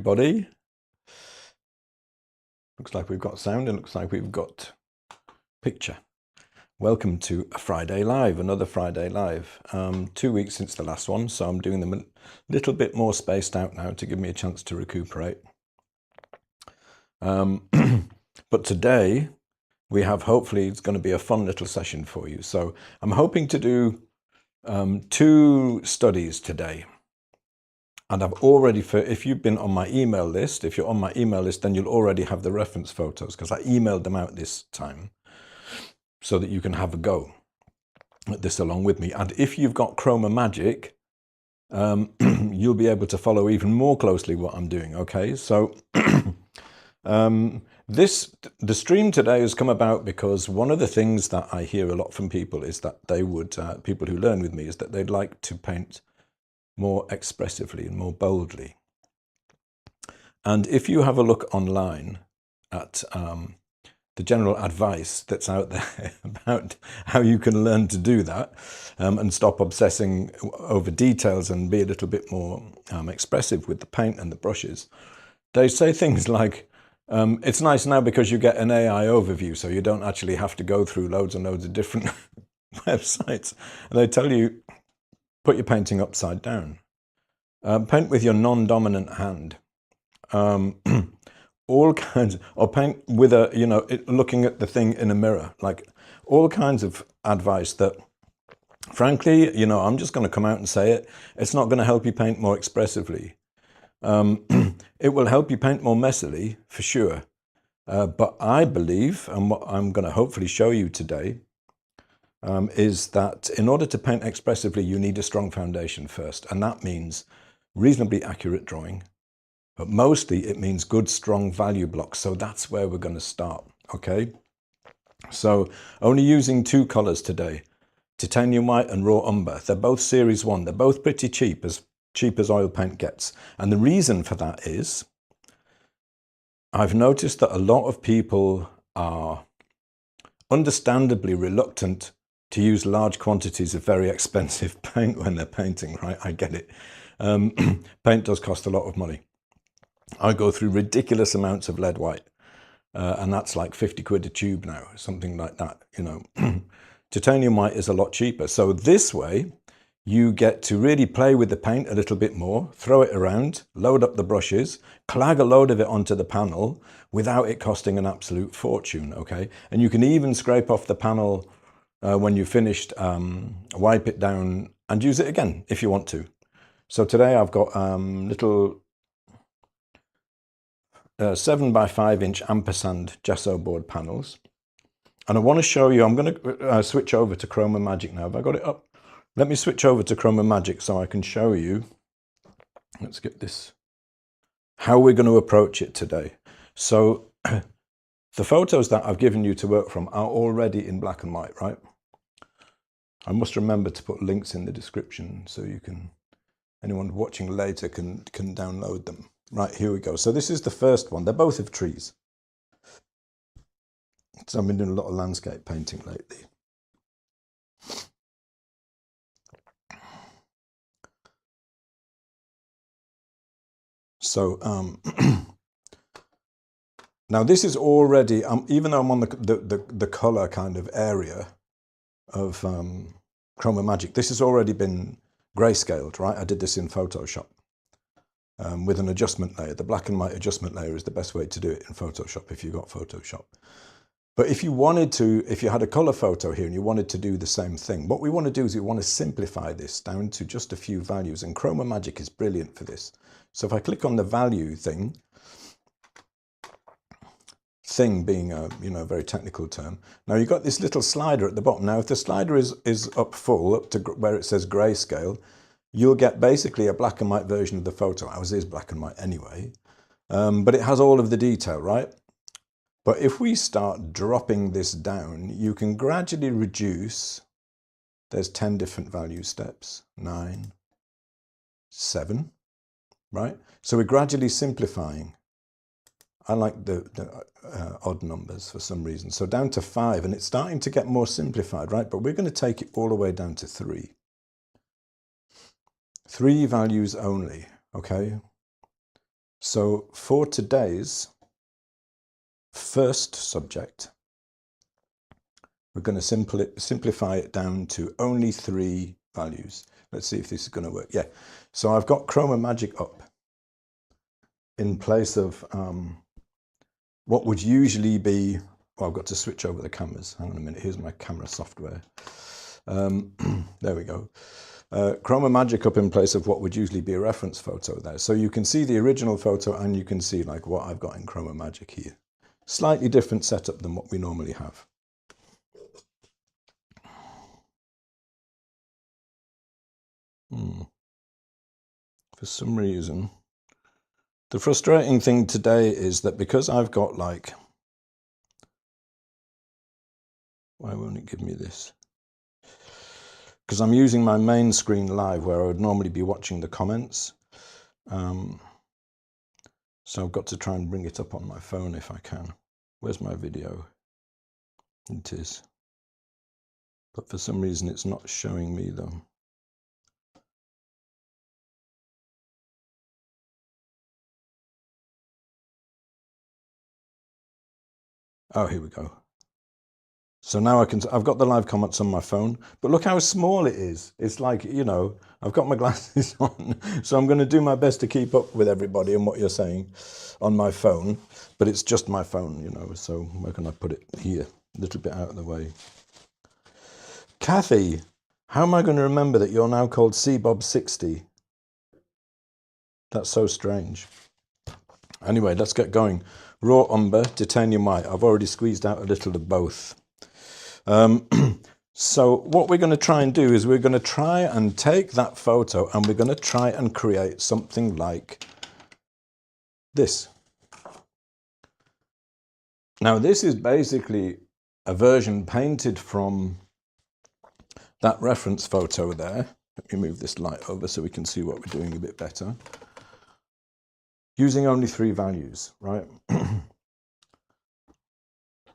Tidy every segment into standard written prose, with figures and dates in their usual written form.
everybody. Looks like we've got sound and looks like we've got picture. Welcome to a Friday Live, another Friday Live. 2 weeks since the last one, so I'm doing them a little bit more spaced out now to give me a chance to recuperate. But today we have, hopefully it's going to be a fun little session for you. So I'm hoping to do 2 studies today. And I've already, if you've been on my email list, if you're on my email list, then you'll already have the reference photos because I emailed them out this time so that you can have a go at this along with me. And if you've got Chroma Magic, you'll be able to follow even more closely what I'm doing. Okay, so the stream today has come about because one of the things that I hear a lot from people is that they would, people who learn with me, is that they'd like to paint more expressively and more boldly. And if you have a look online at the general advice that's out there about how you can learn to do that and stop obsessing over details and be a little bit more expressive with the paint and the brushes, they say things like, it's nice now because you get an AI overview, so you don't actually have to go through loads and loads of different websites. And they tell you, put your painting upside down. Paint with your non-dominant hand. All kinds, or paint with a, looking at the thing in a mirror. Like all kinds of advice that, frankly, I'm just going to come out and say it. It's not going to help you paint more expressively. It will help you paint more messily, for sure. But I believe, and what I'm going to hopefully show you today, is that in order to paint expressively, you need a strong foundation first. And that means reasonably accurate drawing. But mostly it means good, strong value blocks. So that's where we're going to start. Okay. So only using 2 colors today, titanium white and raw umber. They're both series 1. They're both pretty cheap as oil paint gets. And the reason for that is I've noticed that a lot of people are understandably reluctant to use large quantities of very expensive paint when they're painting, right? I get it. Paint does cost a lot of money. I go through ridiculous amounts of lead white, and that's like 50 quid a tube now, something like that, Titanium white is a lot cheaper. So this way, you get to really play with the paint a little bit more, throw it around, load up the brushes, clag a load of it onto the panel without it costing an absolute fortune, okay? And you can even scrape off the panel when you've finished, wipe it down and use it again if you want to. So today I've got little 7 by 5 inch ampersand gesso board panels. And I want to show you, I'm going to switch over to Chroma Magic now. Have I got it up? Let me switch over to Chroma Magic so I can show you. Let's get this. How we're going to approach it today. So the photos that I've given you to work from are already in black and white, right? I must remember to put links in the description so you can, anyone watching later can download them. Right, here we go. So this is the first one. They're both of trees. So I've been doing a lot of landscape painting lately. So now this is already, even though I'm on the color kind of area of Chroma Magic, this has already been grayscaled, right? I did this in Photoshop. With an adjustment layer. The black and white adjustment layer is the best way to do it in Photoshop if you've got Photoshop. But if you wanted to, if you had a color photo here and you wanted to do the same thing, what we want to do is we want to simplify this down to just a few values, and Chroma Magic is brilliant for this. So if I click on the value thing being a very technical term, now you've got this little slider at the bottom. Now if the slider is up full, up to where it says grayscale, you'll get basically a black and white version of the photo. Ours is black and white anyway, but it has all of the detail, right? But if we start dropping this down, you can gradually reduce. There's 10 different value steps, 9, 7, right? So we're gradually simplifying. I like the odd numbers for some reason. So down to 5, and it's starting to get more simplified, right? But we're going to take it all the way down to 3. 3 values only, okay? So for today's first subject, we're going to simplify it down to only 3 values. Let's see if this is going to work. Yeah, so I've got Chroma Magic up in place of what would usually be, well, I've got to switch over the cameras. Hang on a minute, here's my camera software. There we go. Chroma Magic up in place of what would usually be a reference photo there. So you can see the original photo and you can see like what I've got in Chroma Magic here. Slightly different setup than what we normally have. For some reason, the frustrating thing today is that because I've got like, why won't it give me this? Because I'm using my main screen live where I would normally be watching the comments. So I've got to try and bring it up on my phone if I can. Where's my video? It is. But for some reason it's not showing me though. Oh, here we go. So now I've got the live comments on my phone, but look how small it is. It's like, you know, I've got my glasses on, so I'm going to do my best to keep up with everybody and what you're saying on my phone, but it's just my phone, you know, so where can I put it? Here, a little bit out of the way. Kathy, how am I going to remember that you're now called CBob60? That's so strange. Anyway, let's get going. Raw umber, titanium white. I've already squeezed out a little of both. So what we're going to try and do is we're going to try and take that photo and we're going to try and create something like this. Now this is basically a version painted from that reference photo there. Let me move this light over so we can see what we're doing a bit better. Using only 3 values, right?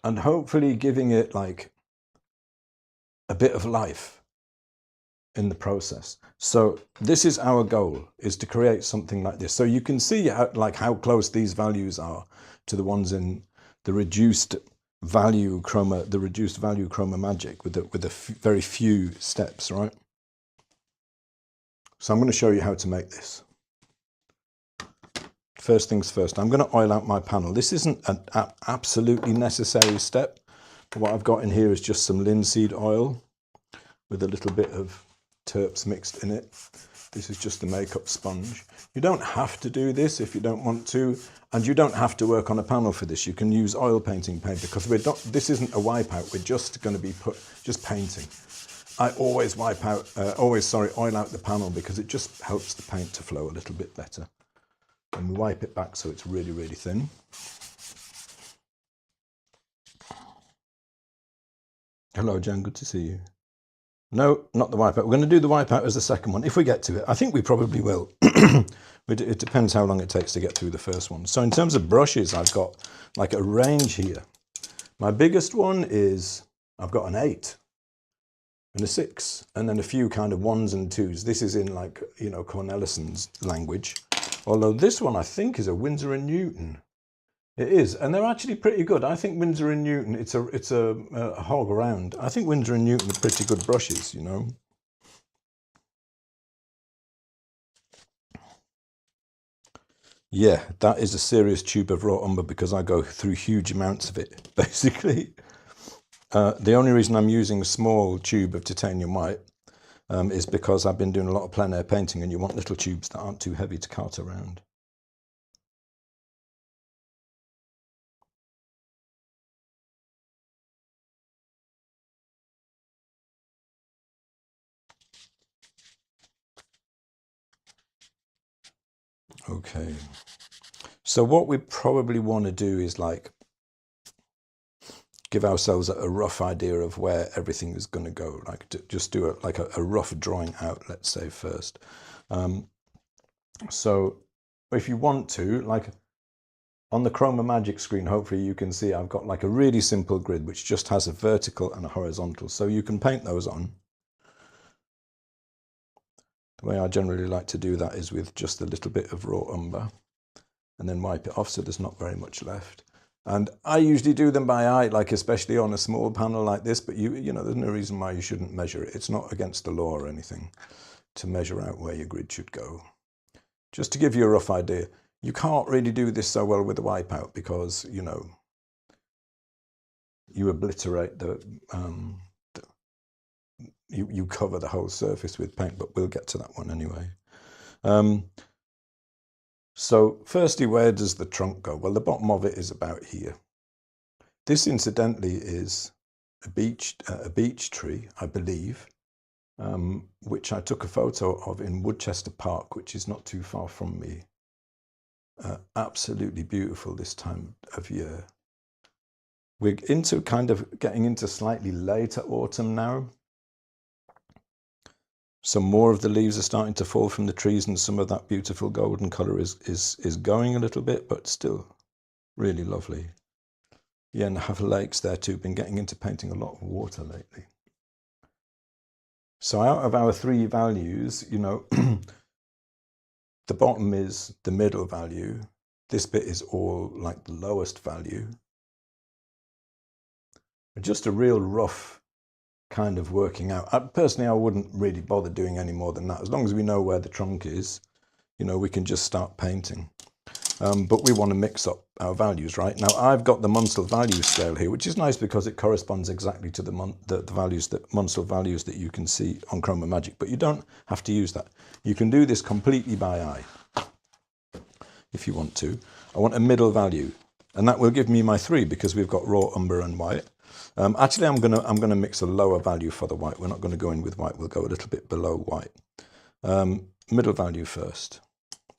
And hopefully giving it like a bit of life in the process. So this is our goal, is to create something like this. So you can see how close these values are to the ones in the reduced value Chroma Magic with very few steps, right? So I'm going to show you how to make this. First things first, I'm going to oil out my panel. This isn't an absolutely necessary step. What I've got in here is just some linseed oil with a little bit of terps mixed in it. This is just a makeup sponge. You don't have to do this if you don't want to, and you don't have to work on a panel for this. You can use oil painting paint because this isn't a wipeout. We're just going to be just painting. I always oil out the panel because it just helps the paint to flow a little bit better. And we wipe it back so it's really, really thin. Hello, Jan, good to see you. No, not the wipeout. We're going to do the wipeout as the second one, if we get to it. I think we probably will. It depends how long it takes to get through the first one. So in terms of brushes, I've got like a range here. My biggest one is, I've got an 8 and a 6, and then a few kind of 1s and 2s. This is in like, you know, Cornelison's language. Although this one I think is a Winsor & Newton. It is, and they're actually pretty good. I think Winsor & Newton, it's a hog around. I think Winsor & Newton are pretty good brushes, you know. Yeah, that is a serious tube of raw umber because I go through huge amounts of it, basically. The only reason I'm using a small tube of titanium white is because I've been doing a lot of plein air painting and you want little tubes that aren't too heavy to cart around. Okay, so what we probably want to do is like give ourselves a rough idea of where everything is going to go, like to just do a rough drawing out, let's say first. So if you want to, like on the Chroma Magic screen, hopefully you can see I've got like a really simple grid which just has a vertical and a horizontal, so you can paint those on. The way I generally like to do that is with just a little bit of raw umber, and then wipe it off so there's not very much left. And I usually do them by eye, like especially on a small panel like this, but you know, there's no reason why you shouldn't measure it. It's not against the law or anything to measure out where your grid should go. Just to give you a rough idea, you can't really do this so well with the wipeout because, you know, you obliterate you cover the whole surface with paint, but we'll get to that one anyway. So firstly, where does the trunk go? Well, the bottom of it is about here. This incidentally is a beech tree, I believe, which I took a photo of in Woodchester Park, which is not too far from me. Absolutely beautiful this time of year. We're into kind of getting into slightly later autumn now. Some more of the leaves are starting to fall from the trees, and some of that beautiful golden color is going a little bit, but still really lovely. Yeah, and I have lakes there too. Been getting into painting a lot of water lately. So out of our 3 values, you know, the bottom is the middle value. This bit is all like the lowest value. Just a real rough kind of working out. Personally, I wouldn't really bother doing any more than that. As long as we know where the trunk is, you know, we can just start painting. But we want to mix up our values, right? Now, I've got the Munsell value scale here, which is nice because it corresponds exactly to the Munsell values that you can see on Chroma Magic, but you don't have to use that. You can do this completely by eye if you want to. I want a middle value, and that will give me my 3 because we've got raw umber and white. Actually, I'm gonna mix a lower value for the white. We're not going to go in with white. We'll go a little bit below white. Middle value first.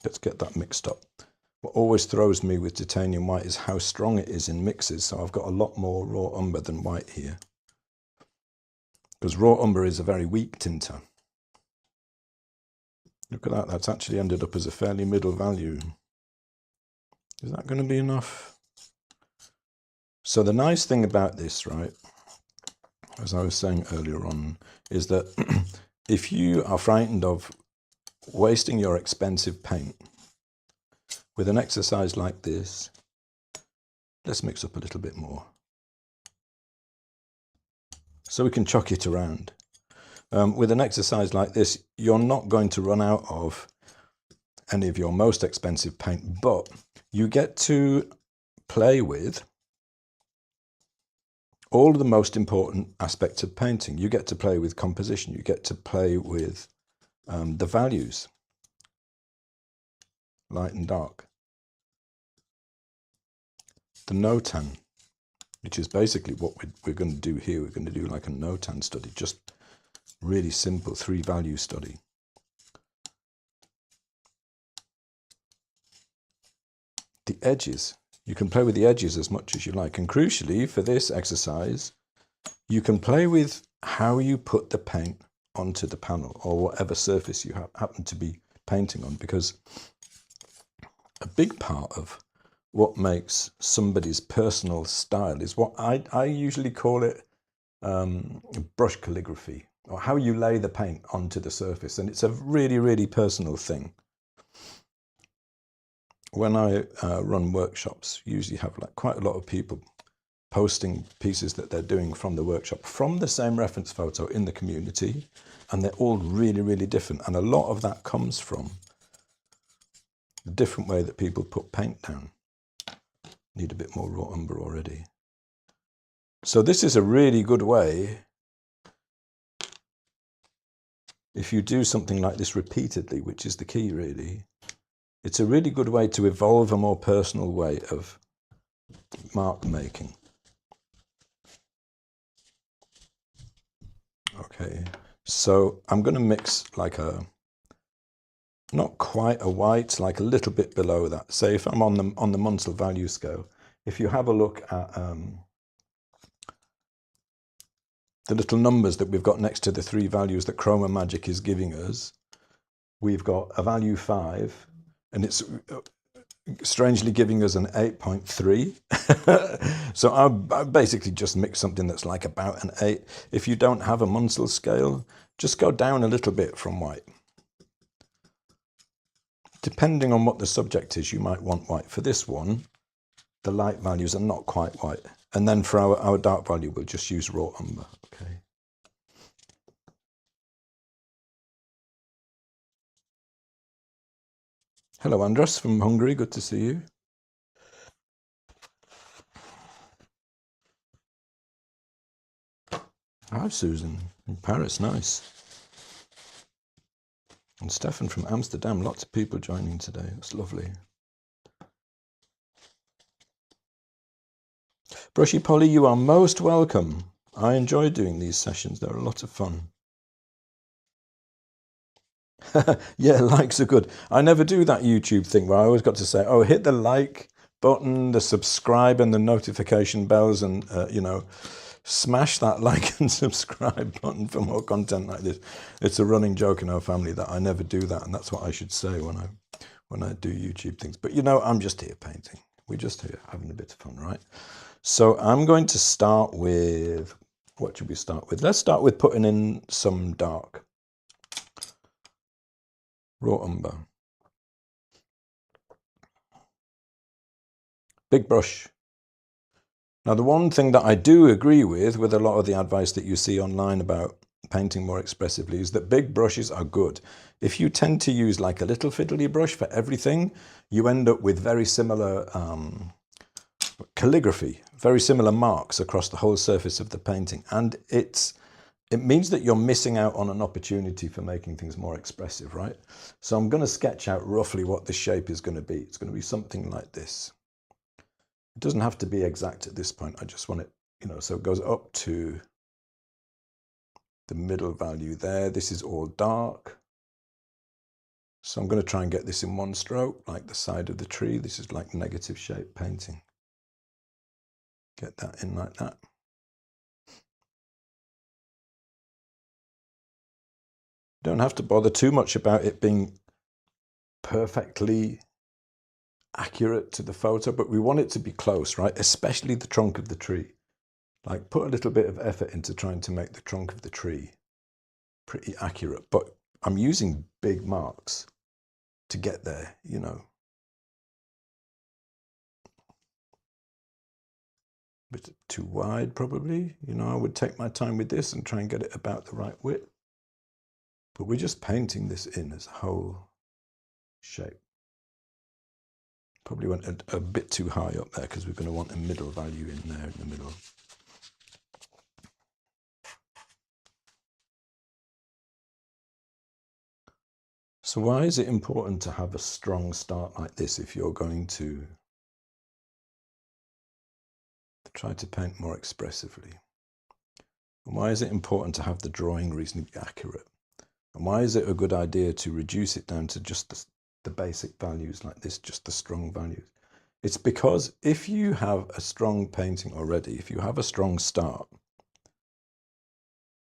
Let's get that mixed up. What always throws me with titanium white is how strong it is in mixes. So I've got a lot more raw umber than white here, because raw umber is a very weak tinter. Look at that. That's actually ended up as a fairly middle value. Is that going to be enough? So the nice thing about this, right, as I was saying earlier on, is that if you are frightened of wasting your expensive paint, with an exercise like this, let's mix up a little bit more so we can chuck it around. With an exercise like this, you're not going to run out of any of your most expensive paint, but you get to play with all of the most important aspects of painting. You get to play with composition. You get to play with the values, light and dark. The no-tan, which is basically what we're going to do here. We're going to do like a no-tan study, just really simple 3 value study. The edges. You can play with the edges as much as you like. And crucially, for this exercise, you can play with how you put the paint onto the panel or whatever surface you happen to be painting on, because a big part of what makes somebody's personal style is what I usually call it brush calligraphy, or how you lay the paint onto the surface. And it's a really, really personal thing. When I run workshops, usually have like quite a lot of people posting pieces that they're doing from the workshop from the same reference photo in the community, and they're all really, really different. And a lot of that comes from the different way that people put paint down. Need a bit more raw umber already. So this is a really good way, if you do something like this repeatedly, which is the key really, it's a really good way to evolve a more personal way of mark making. Okay, so I'm going to mix like not quite a white, like a little bit below that. Say if I'm on the Munsell value scale, if you have a look at the little numbers that we've got next to the 3 values that Chroma Magic is giving us, we've got a value 5, and it's strangely giving us an 8.3. So I basically just mix something that's like about an 8. If you don't have a Munsell scale, just go down a little bit from white. depending on what the subject is, you might want white. For this one, the light values are not quite white. And then for our dark value, we'll just use raw umber. Okay. Hello, Andres from Hungary. Good to see you. Hi, Susan in Paris. Nice. And Stefan from Amsterdam. Lots of people joining today. It's lovely. Brushy Polly, you are most welcome. I enjoy doing these sessions. They're a lot of fun. Yeah, likes are good. I never do that YouTube thing where I always got to say, oh, hit the like button, the subscribe and the notification bells, and, you know, smash that like and subscribe button for more content like this. It's a running joke in our family that I never do that, and that's what I should say when I do YouTube things. But, you know, I'm just here painting. We're just here having a bit of fun, right? So I'm going to start with, what should we start with? Let's start with putting in some dark. Raw umber. Big brush. Now, the one thing that I do agree with a lot of the advice that you see online about painting more expressively is that big brushes are good. If you tend to use like a little fiddly brush for everything, you end up with very similar calligraphy, very similar marks across the whole surface of the painting. And it means that you're missing out on an opportunity for making things more expressive, right? So I'm going to sketch out roughly what the shape is going to be. It's going to be something like this. It doesn't have to be exact at this point. I just want it, you know, so it goes up to the middle value there. This is all dark. So I'm going to try and get this in one stroke, like the side of the tree. This is like negative shape painting. Get that in like that. Don't have to bother too much about it being perfectly accurate to the photo, but we want it to be close, right? Especially the trunk of the tree. Like, put a little bit of effort into trying to make the trunk of the tree pretty accurate. But I'm using big marks to get there, you know. A bit too wide, probably. You know, I would take my time with this and try and get it about the right width. But we're just painting this in as a whole shape. Probably went a bit too high up there because we're going to want a middle value in there in the middle. So why is it important to have a strong start like this if you're going to try to paint more expressively? And why is it important to have the drawing reasonably accurate? And why is it a good idea to reduce it down to just the basic values like this, just the strong values? It's because if you have a strong painting already, if you have a strong start,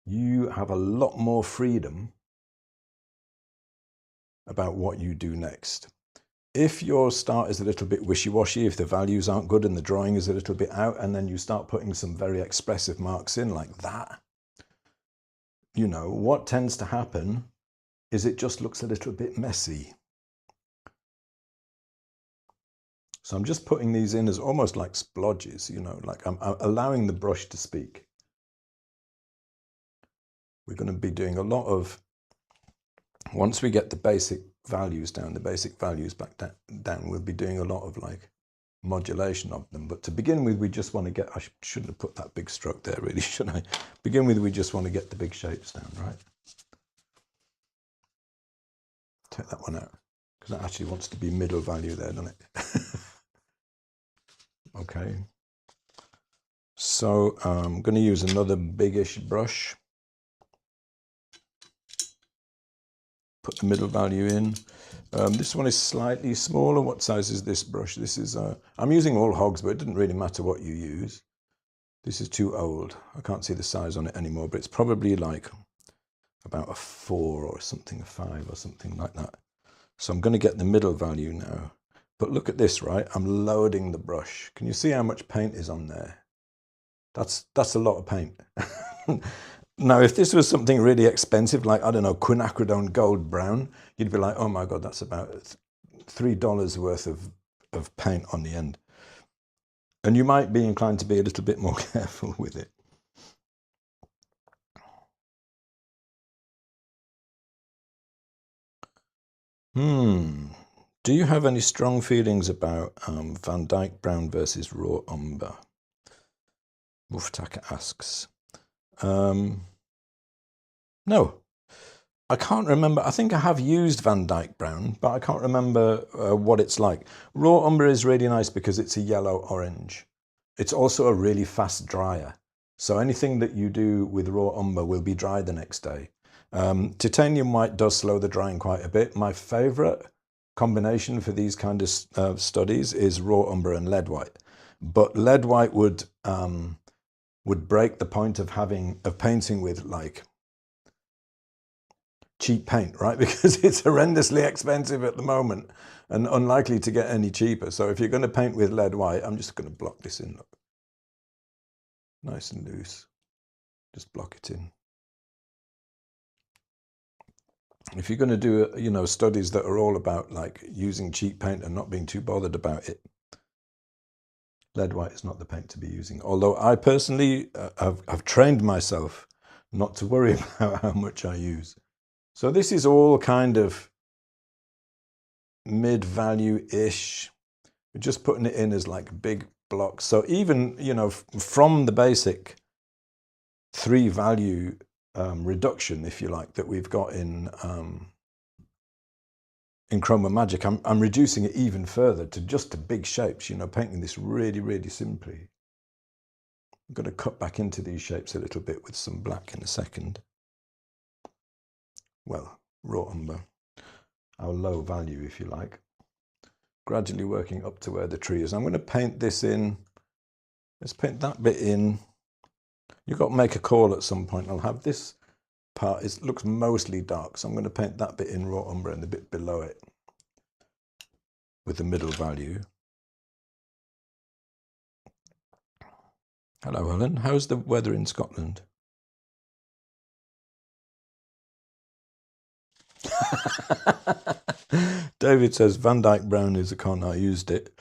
you have a lot more freedom about what you do next. If your start is a little bit wishy-washy, if the values aren't good and the drawing is a little bit out, and then you start putting some very expressive marks in like that, you know, what tends to happen is it just looks a little bit messy. So I'm just putting these in as almost like splodges, you know, like I'm allowing the brush to speak. We're going to be doing a lot of, once we get the basic values down, the basic values back down, we'll be doing a lot of like modulation of them. But to begin with, we just want to get, I shouldn't have put that big stroke there really, should I? Begin with, we just want to get the big shapes down, right? Take that one out, because that actually wants to be middle value there, doesn't it? Okay. So I'm going to use another biggish brush. Put the middle value in. This one is slightly smaller. What size is this brush? This is, I'm using all hogs, but it doesn't really matter what you use. This is too old. I can't see the size on it anymore, but it's probably like about a 4 or something, a 5 or something like that. So I'm going to get the middle value now. But look at this, right? I'm loading the brush. Can you see how much paint is on there? That's a lot of paint. Now, if this was something really expensive, like, I don't know, quinacridone gold brown, you'd be like, oh my God, that's about $3 worth of paint on the end. And you might be inclined to be a little bit more careful with it. Do you have any strong feelings about Van Dyke Brown versus Raw Umber? Muftaka asks. No, I can't remember. I think I have used Van Dyke Brown, but I can't remember what it's like. Raw Umber is really nice because it's a yellow-orange. It's also a really fast dryer. So anything that you do with Raw Umber will be dry the next day. Titanium white does slow the drying quite a bit. My favorite combination for these kind of studies is Raw Umber and lead white. But lead white would break the point of painting with like cheap paint, right? Because it's horrendously expensive at the moment and unlikely to get any cheaper. So if you're going to paint with lead white, I'm just going to block this in. Look. Nice and loose. Just block it in. If you're going to do, you know, studies that are all about like using cheap paint and not being too bothered about it, lead white is not the paint to be using. Although I personally have trained myself not to worry about how much I use. So this is all kind of mid-value-ish. We're just putting it in as like big blocks. So even, you know, from the basic 3-value reduction, if you like, that we've got in Chroma Magic, I'm reducing it even further to just to big shapes, you know, painting this really, really simply. I'm going to cut back into these shapes a little bit with some black in a second. Well, Raw Umber, our low value, if you like. Gradually working up to where the tree is. I'm going to paint this in. Let's paint that bit in. You've got to make a call at some point. I'll have this part, it looks mostly dark, so I'm going to paint that bit in Raw Umber and the bit below it with the middle value. Hello, Helen. How's the weather in Scotland? David says Van Dyke Brown is a con. I used it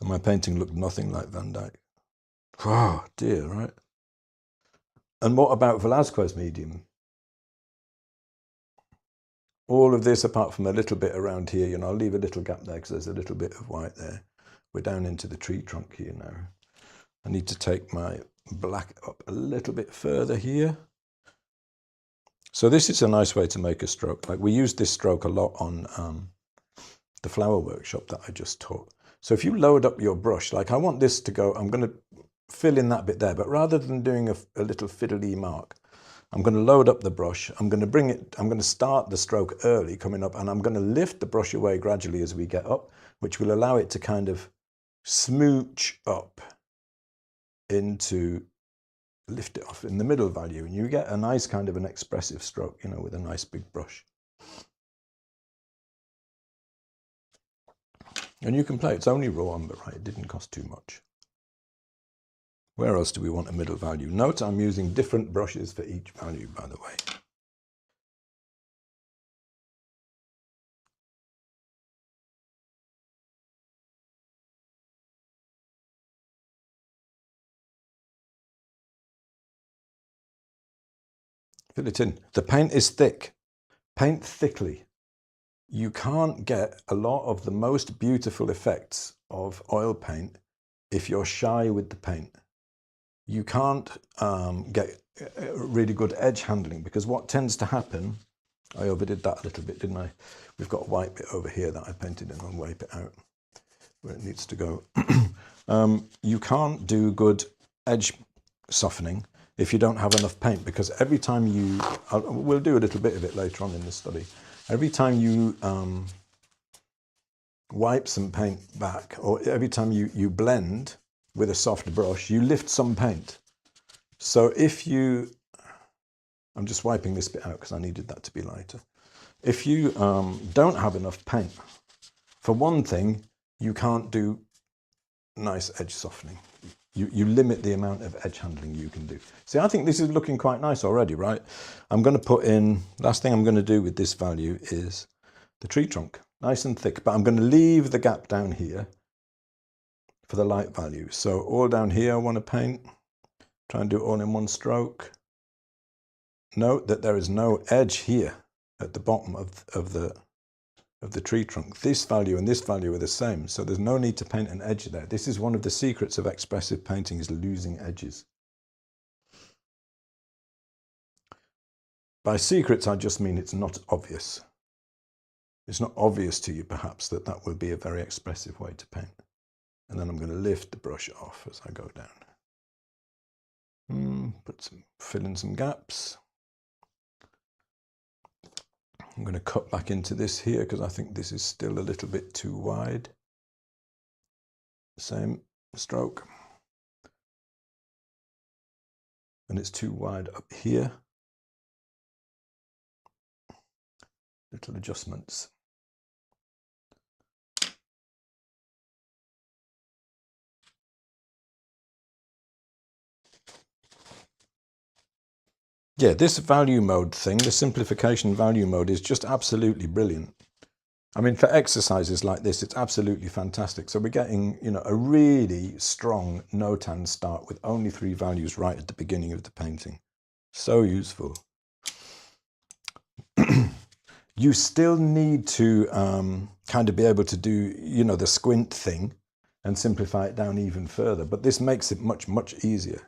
and my painting looked nothing like Van Dyke. Oh dear, right? And what about Velasquez medium? All of this, apart from a little bit around here, you know, I'll leave a little gap there because there's a little bit of white there. We're down into the tree trunk here now. I need to take my black up a little bit further here. So this is a nice way to make a stroke. Like we used this stroke a lot on the flower workshop that I just taught. So if you load up your brush, like I want this to go, I'm going to fill in that bit there, but rather than doing a little fiddly mark, I'm going to load up the brush. I'm going to bring it, I'm going to start the stroke early coming up, and I'm going to lift the brush away gradually as we get up, which will allow it to kind of smooch up into, lift it off in the middle value, and you get a nice kind of an expressive stroke, you know, with a nice big brush. And you can play, it's only Raw Umber, right? It didn't cost too much. Where else do we want a middle value? Note I'm using different brushes for each value, by the way. Fill it in. The paint is thick. Paint thickly. You can't get a lot of the most beautiful effects of oil paint if you're shy with the paint. You can't get really good edge handling, because what tends to happen, I overdid that a little bit, didn't I? We've got a white bit over here that I painted in. I'll wipe it out where it needs to go. You can't do good edge softening if you don't have enough paint, because every time you, we'll do a little bit of it later on in the study, every time you wipe some paint back, or every time you blend with a soft brush, you lift some paint. So if you, I'm just wiping this bit out because I needed that to be lighter. If you don't have enough paint, for one thing, you can't do nice edge softening. You limit the amount of edge handling you can do. See, I think this is looking quite nice already, right? I'm going to put in, last thing I'm going to do with this value is the tree trunk. nice and thick, but I'm going to leave the gap down here for the light value. So all down here I want to paint, try and do it all in one stroke. Note that there is no edge here at the bottom of the tree trunk. This value and this value are the same, so there's no need to paint an edge there. This is one of the secrets of expressive painting, is losing edges. By secrets, I just mean it's not obvious. It's not obvious to you, perhaps, that that would be a very expressive way to paint. And then I'm going to lift the brush off as I go down. Fill in some gaps. I'm going to cut back into this here because I think this is still a little bit too wide. Same stroke. And it's too wide up here. Little adjustments. Yeah, this value mode thing, the simplification value mode, is just absolutely brilliant. I mean, for exercises like this, it's absolutely fantastic. So we're getting, you know, a really strong no-tan start with only 3 values right at the beginning of the painting. So useful. You still need to kind of be able to do, you know, the squint thing and simplify it down even further. But this makes it much, much easier.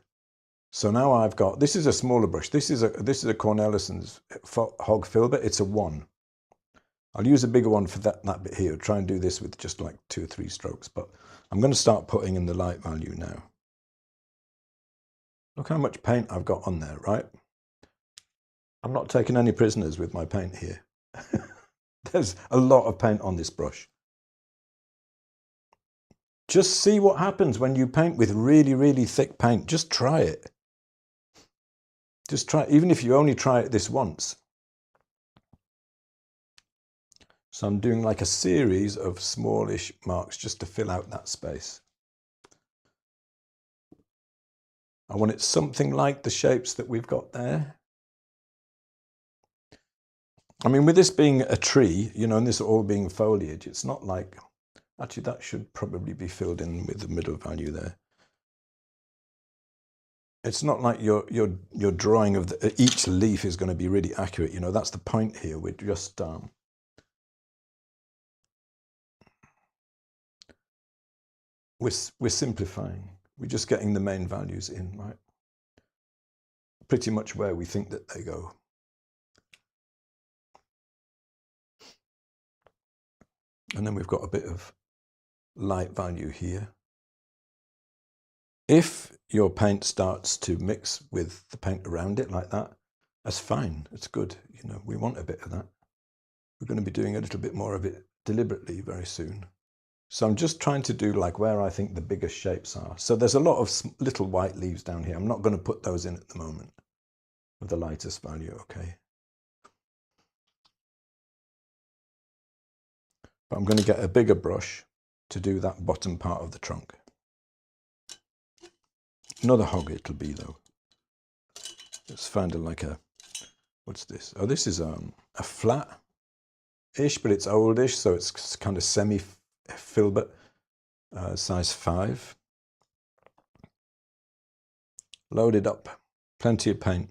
So now I've got, this is a smaller brush. This is a Cornelison's Hog Filbert. It's a 1. I'll use a bigger one for that bit here. Try and do this with just like 2 or 3 strokes. But I'm going to start putting in the light value now. Look how much paint I've got on there, right? I'm not taking any prisoners with my paint here. There's a lot of paint on this brush. Just see what happens when you paint with really, really thick paint. Just try it. Just try it, even if you only try it this once. So I'm doing like a series of smallish marks just to fill out that space. I want it something like the shapes that we've got there. I mean, with this being a tree, you know, and this all being foliage, it's not like, actually that should probably be filled in with the middle value there. It's not like your drawing of each leaf is going to be really accurate. You know, that's the point here. We're just we're simplifying. We're just getting the main values in, right? Pretty much where we think that they go. And then we've got a bit of light value here. If your paint starts to mix with the paint around it like that, that's fine. It's good. You know, we want a bit of that. We're going to be doing a little bit more of it deliberately very soon. So I'm just trying to do like where I think the biggest shapes are. So there's a lot of little white leaves down here. I'm not going to put those in at the moment with the lightest value, okay? But I'm going to get a bigger brush to do that bottom part of the trunk. Another hog it'll be though. Let's find like a, what's this? Oh, this is a flat-ish, but it's oldish, so it's kind of semi-filbert, size 5. Loaded up, plenty of paint.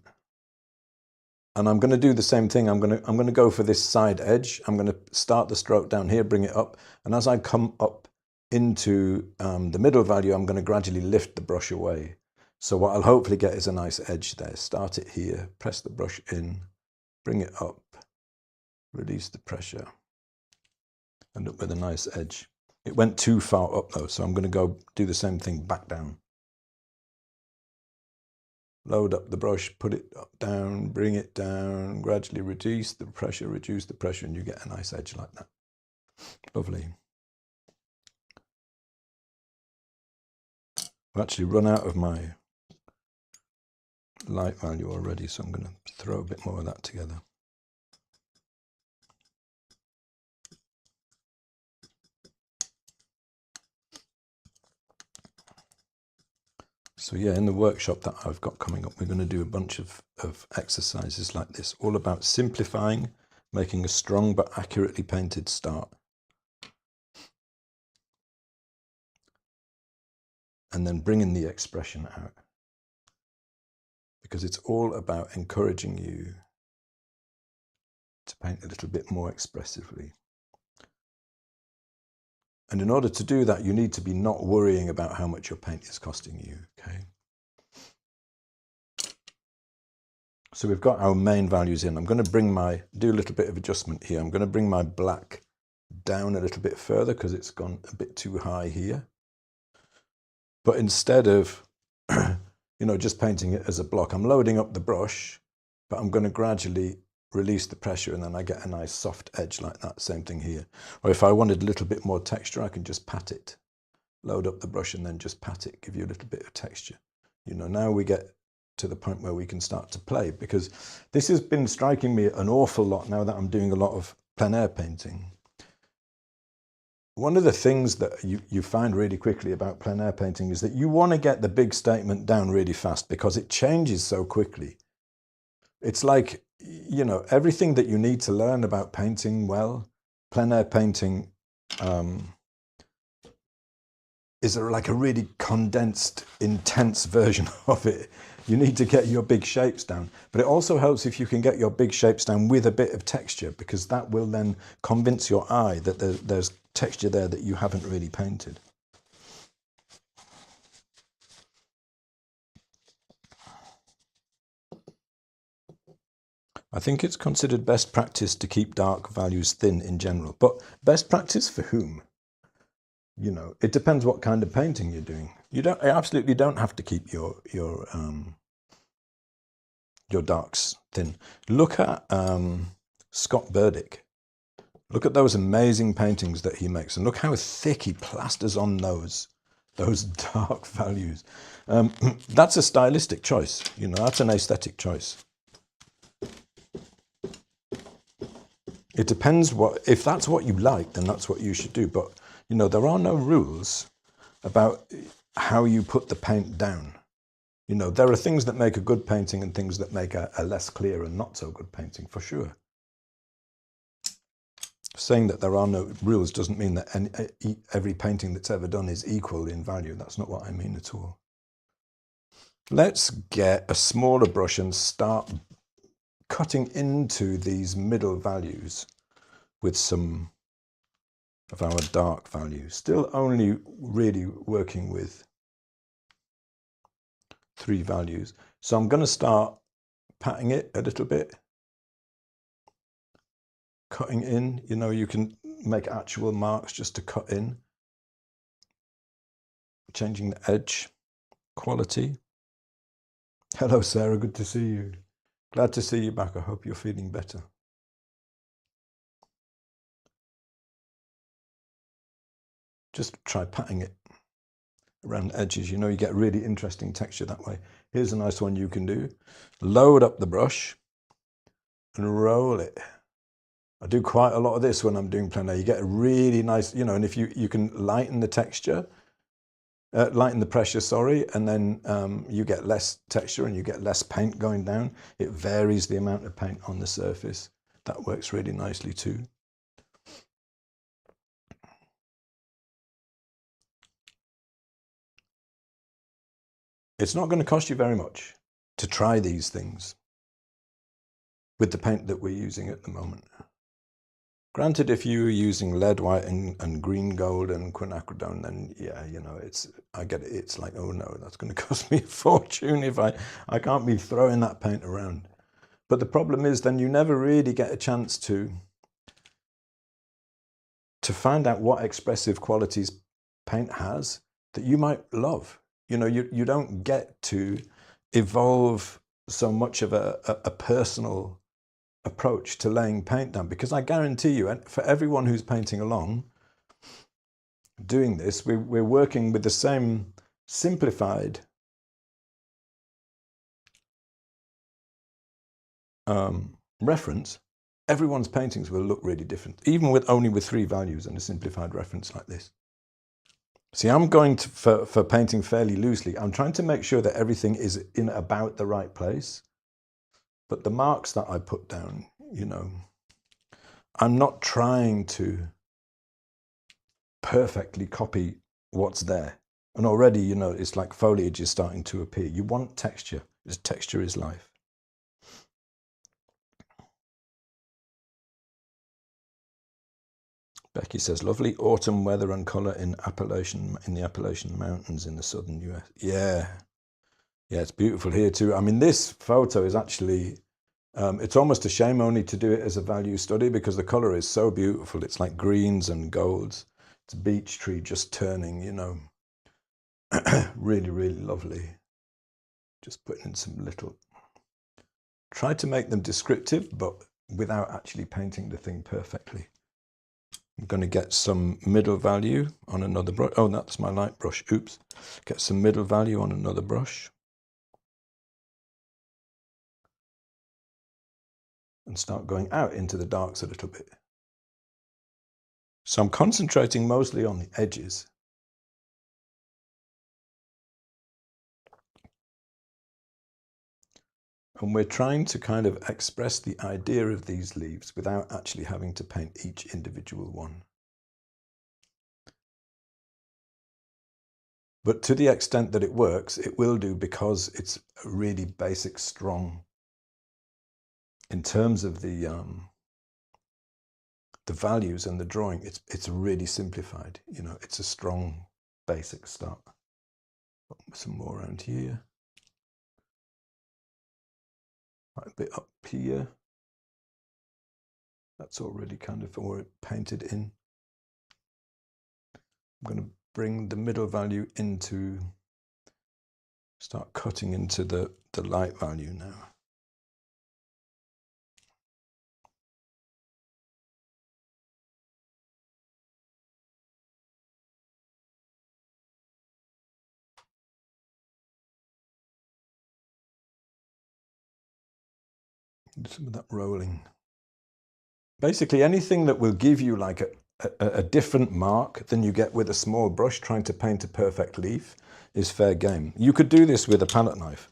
And I'm going to do the same thing. I'm going to go for this side edge. I'm going to start the stroke down here, bring it up, and as I come up into the middle value, I'm going to gradually lift the brush away. So what I'll hopefully get is a nice edge there. Start it here, press the brush in, bring it up, release the pressure, end up with a nice edge. It went too far up though, so I'm going to go do the same thing back down. Load up the brush, put it up, down, bring it down, gradually reduce the pressure, and you get a nice edge like that. Lovely. I've actually run out of my light value already, so I'm going to throw a bit more of that together. So yeah, in the workshop that I've got coming up, we're going to do a bunch of exercises like this, all about simplifying, making a strong but accurately painted start, and then bringing the expression out. Because it's all about encouraging you to paint a little bit more expressively. And in order to do that, you need to be not worrying about how much your paint is costing you, okay? So we've got our main values in. I'm going to do a little bit of adjustment here. I'm going to bring my black down a little bit further because it's gone a bit too high here. But instead of, just painting it as a block, I'm loading up the brush, but I'm going to gradually release the pressure, and then I get a nice soft edge like that. Same thing here. Or if I wanted a little bit more texture, I can just pat it, load up the brush and then just pat it, give you a little bit of texture. Now we get to the point where we can start to play, because this has been striking me an awful lot now that I'm doing a lot of plein air painting. One of the things that you find really quickly about plein air painting is that you want to get the big statement down really fast because it changes so quickly. It's like, everything that you need to learn about painting well, plein air painting is like a really condensed, intense version of it. You need to get your big shapes down. But it also helps if you can get your big shapes down with a bit of texture, because that will then convince your eye that there's texture there that you haven't really painted. I think it's considered best practice to keep dark values thin in general, but best practice for whom? It depends what kind of painting you're doing. You absolutely don't have to keep your darks thin. Look at Scott Burdick. Look at those amazing paintings that he makes, and look how thick he plasters on those dark values. That's a stylistic choice. That's an aesthetic choice. It depends if that's what you like, then that's what you should do. But there are no rules about how you put the paint down. There are things that make a good painting and things that make a less clear and not so good painting, for sure. Saying that there are no rules doesn't mean that every painting that's ever done is equal in value. That's not what I mean at all. Let's get a smaller brush and start cutting into these middle values with some of our dark values. Still only really working with 3 values. So I'm going to start patting it a little bit, cutting in. You can make actual marks just to cut in, changing the edge quality. Hello Sarah, good to see you. Glad to see you back. I hope you're feeling better. Just try patting it around edges. You get really interesting texture that way. Here's a nice one you can do. Load up the brush and roll it. I do quite a lot of this when I'm doing plein air. You get a really nice, and if you can lighten the texture, lighten the pressure, sorry, and then you get less texture and you get less paint going down. It varies the amount of paint on the surface. That works really nicely too. It's not going to cost you very much to try these things with the paint that we're using at the moment. Granted, if you're using lead white and green gold and quinacridone, then yeah, I get it. It's like, oh no, that's going to cost me a fortune if I can't be throwing that paint around. But the problem is then you never really get a chance to find out what expressive qualities paint has that you might love. You don't get to evolve so much of a personal approach to laying paint down, because I guarantee you, for everyone who's painting along doing this, we're working with the same simplified reference. Everyone's paintings will look really different, even with only 3 values and a simplified reference like this. See, I'm going for painting fairly loosely. I'm trying to make sure that everything is in about the right place. But the marks that I put down, I'm not trying to perfectly copy what's there. And already, you know, it's like foliage is starting to appear. You want texture, because texture is life. Becky says, lovely autumn weather and colour in the Appalachian Mountains in the southern US. Yeah. Yeah, it's beautiful here too. I mean, this photo is actually, it's almost a shame only to do it as a value study because the colour is so beautiful. It's like greens and golds. It's a beech tree just turning, you know. Really, really lovely. Just putting in some little, try to make them descriptive, but without actually painting the thing perfectly. I'm going to get some middle value on another brush. Oh, that's my light brush. Oops. Get some middle value on another brush. And start going out into the darks a little bit. So I'm concentrating mostly on the edges. And we're trying to kind of express the idea of these leaves without actually having to paint each individual one. But to the extent that it works, it will do because it's a really basic, strong, in terms of the values and the drawing, it's really simplified. You know, it's a strong, basic start. Some more around here. Quite a bit up here. That's already kind of already painted in. I'm going to bring the middle value into, start cutting into the light value now. Do some of that rolling. Basically anything that will give you like a different mark than you get with a small brush trying to paint a perfect leaf is fair game. You could do this with a palette knife.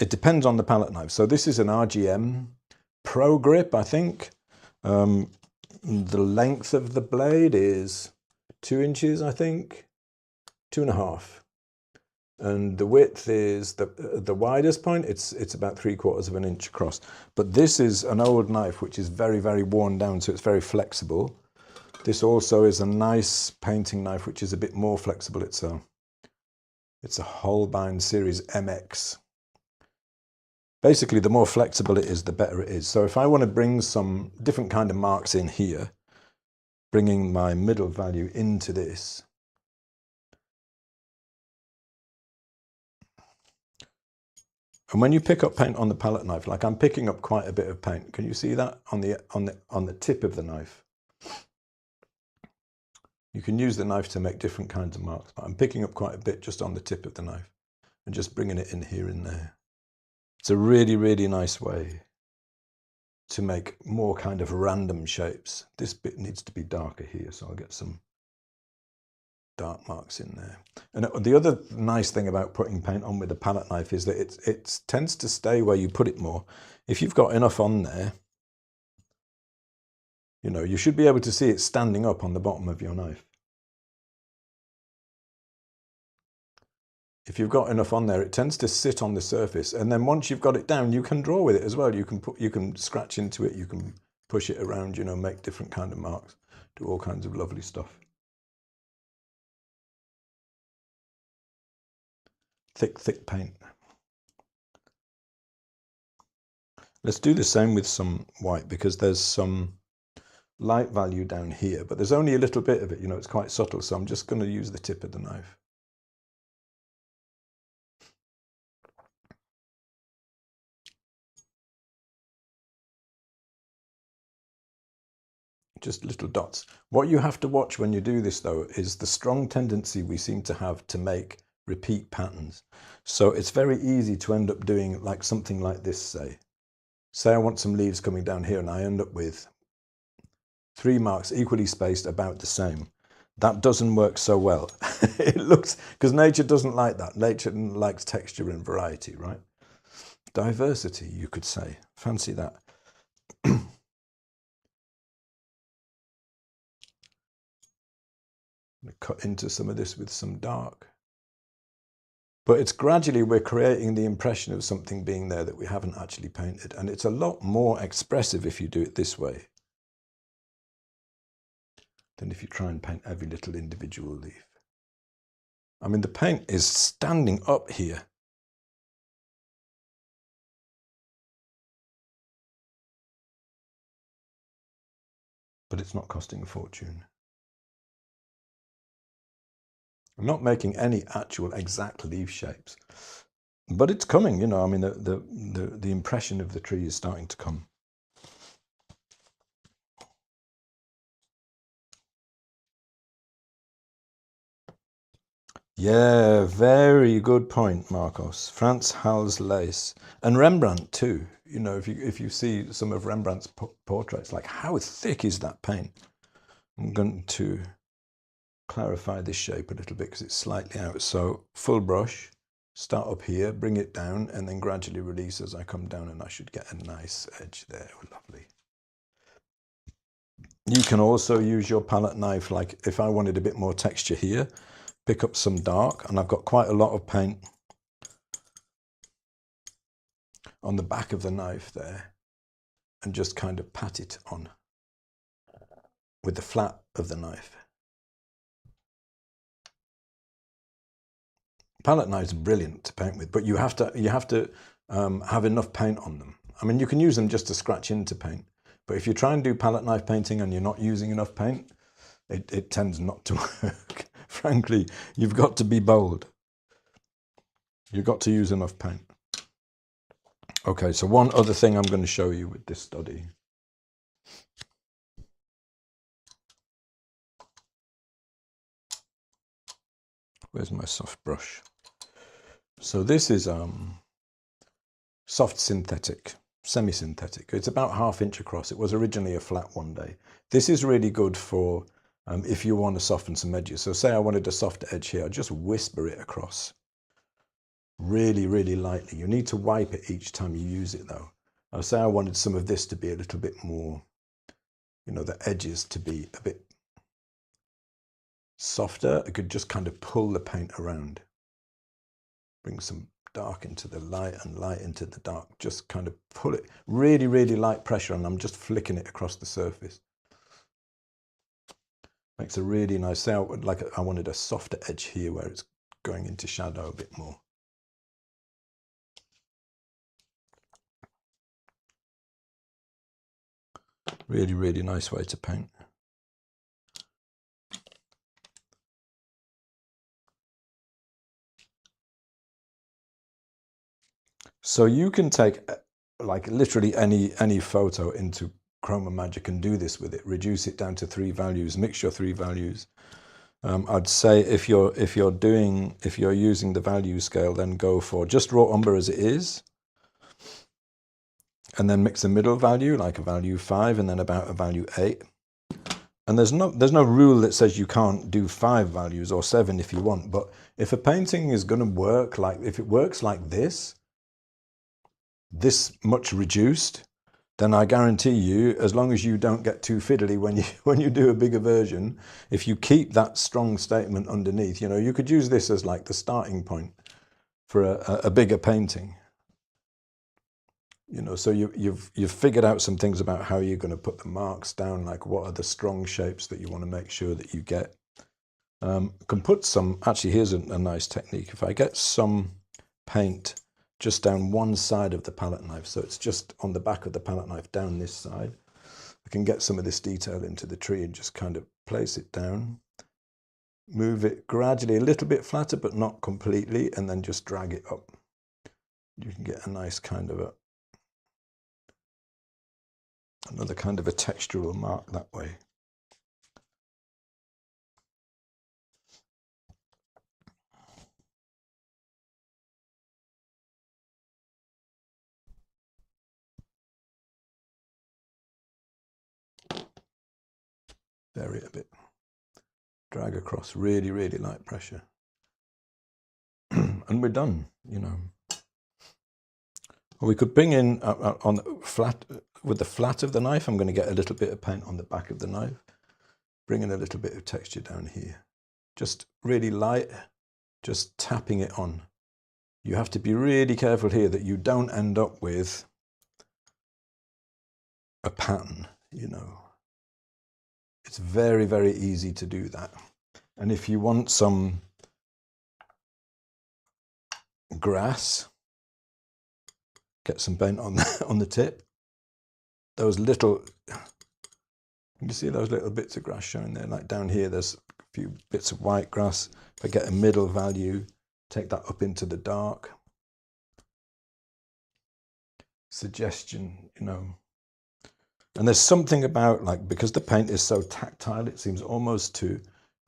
It depends on the palette knife. So this is an RGM Pro Grip, I think. The length of the blade is 2 inches, I think, 2.5. And the width is the widest point. It's about 3/4 of an inch across. But this is an old knife which is very, very worn down, so it's very flexible. This also is a nice painting knife which is a bit more flexible. It's a Holbein Series MX. Basically, the more flexible it is, the better it is. So if I want to bring some different kind of marks in here, bringing my middle value into this, and when you pick up paint on the palette knife, like I'm picking up quite a bit of paint. Can you see that on the tip of the knife? You can use the knife to make different kinds of marks, but I'm picking up quite a bit just on the tip of the knife and just bringing it in here and there. It's a really, really nice way to make more kind of random shapes. This bit needs to be darker here, so I'll get some dark marks in there. And the other nice thing about putting paint on with a palette knife is that it tends to stay where you put it more. If you've got enough on there, you know, you should be able to see it standing up on the bottom of your knife. If you've got enough on there, it tends to sit on the surface. And then once you've got it down, you can draw with it as well. You can scratch into it, you can push it around, you know, make different kind of marks, do all kinds of lovely stuff. Thick, thick paint. Let's do the same with some white because there's some light value down here, but there's only a little bit of it, you know, it's quite subtle. So I'm just going to use the tip of the knife. Just little dots. What you have to watch when you do this though is the strong tendency we seem to have to make repeat patterns. So it's very easy to end up doing like something like this, say I want some leaves coming down here and I end up with 3 marks equally spaced about the same. That doesn't work so well. It looks, because nature doesn't like that. Nature likes texture and variety, right? Diversity, you could say. Fancy that. I'm going to cut into some of this with some dark. But it's gradually we're creating the impression of something being there that we haven't actually painted. And it's a lot more expressive if you do it this way than if you try and paint every little individual leaf. I mean, the paint is standing up here. But it's not costing a fortune. I'm not making any actual exact leaf shapes, but it's coming, you know. I mean, the impression of the tree is starting to come. Yeah, very good point, Marcos. Frans Hals lace and Rembrandt too. You know, if you see some of Rembrandt's portraits, like how thick is that paint? I'm going to clarify this shape a little bit because it's slightly out. So full brush, start up here, bring it down, and then gradually release as I come down, and I should get a nice edge there. Lovely. You can also use your palette knife, like if I wanted a bit more texture here, pick up some dark, and I've got quite a lot of paint on the back of the knife there, and just kind of pat it on with the flat of the knife. Palette knives are brilliant to paint with, but you have to have enough paint on them. I mean, you can use them just to scratch into paint, but if you try and do palette knife painting and you're not using enough paint, it tends not to work. Frankly, you've got to be bold. You've got to use enough paint. Okay, so one other thing I'm going to show you with this study. Where's my soft brush? So this is soft synthetic, semi-synthetic. It's about 1/2 inch across. It was originally a flat one day. This is really good for if you want to soften some edges. So say I wanted a soft edge here, I'd just whisper it across really, really lightly. You need to wipe it each time you use it though. I'll say I wanted some of this to be a little bit more, you know, the edges to be a bit softer. I could just kind of pull the paint around. Bring some dark into the light and light into the dark. Just kind of pull it, really, really light pressure, and I'm just flicking it across the surface. Makes a really nice sound. Like I wanted a softer edge here where it's going into shadow a bit more. Really, really nice way to paint. So you can take like literally any photo into Chroma Magic and do this with it. Reduce it down to 3 values. Mix your 3 values. I'd say if you're using the value scale, then go for just raw umber as it is, and then mix a middle value like a value 5, and then about a value 8. And there's no rule that says you can't do 5 values or 7 if you want. But if a painting is going to work, like if it works like this much reduced, then I guarantee you, as long as you don't get too fiddly when you do a bigger version, if you keep that strong statement underneath, you know, you could use this as like the starting point for a bigger painting. You know, so you've figured out some things about how you're going to put the marks down, like what are the strong shapes that you want to make sure that you get. Can put some, actually here's a nice technique. If I get some paint just down one side of the palette knife, so it's just on the back of the palette knife down this side, I can get some of this detail into the tree and just kind of place it down, move it gradually a little bit flatter but not completely, and then just drag it up. You can get a nice kind of another kind of a textural mark that way. Vary it a bit. Drag across, really, really light pressure. And we're done, you know. Or we could bring in on the flat, with the flat of the knife, I'm going to get a little bit of paint on the back of the knife. Bring in a little bit of texture down here. Just really light, just tapping it on. You have to be really careful here that you don't end up with a pattern, you know. It's very, very easy to do that. And if you want some grass, get some paint on the tip. Those little, you see those little bits of grass showing there? Like down here, there's a few bits of white grass. If I get a middle value, take that up into the dark. Suggestion, you know. And there's something about, like, because the paint is so tactile, it seems almost to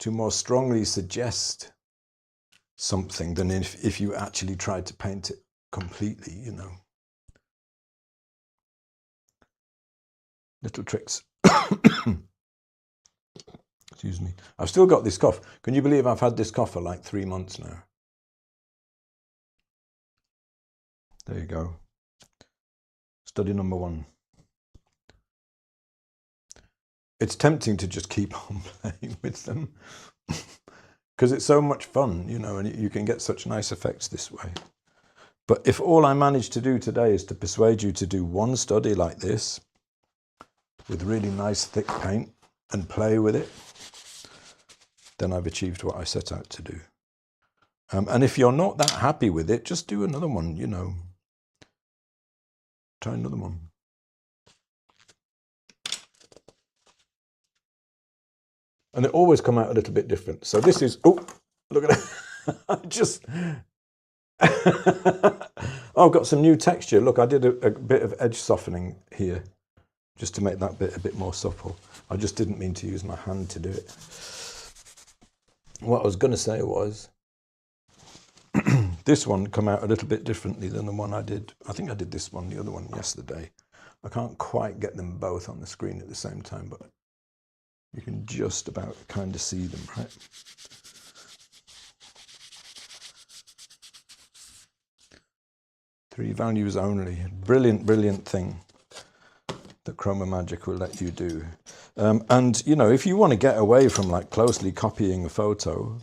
more strongly suggest something than if you actually tried to paint it completely, you know. Little tricks. Excuse me. I've still got this cough. Can you believe I've had this cough for like 3 months now? There you go. Study number 1. It's tempting to just keep on playing with them because it's so much fun, you know, and you can get such nice effects this way. But if all I manage to do today is to persuade you to do one study like this with really nice thick paint and play with it, then I've achieved what I set out to do. And if you're not that happy with it, just do another one, you know. Try another one. And it always come out a little bit different. So this is, oh, look at it. I just, oh, I've got some new texture. Look, I did a bit of edge softening here just to make that bit a bit more supple. I just didn't mean to use my hand to do it. What I was going to say was, this one come out a little bit differently than the one I did. I think I did this one, the other one yesterday. I can't quite get them both on the screen at the same time, but you can just about kind of see them, right? Three values only. Brilliant, brilliant thing that Chroma Magic will let you do. And, you know, if you want to get away from like closely copying a photo,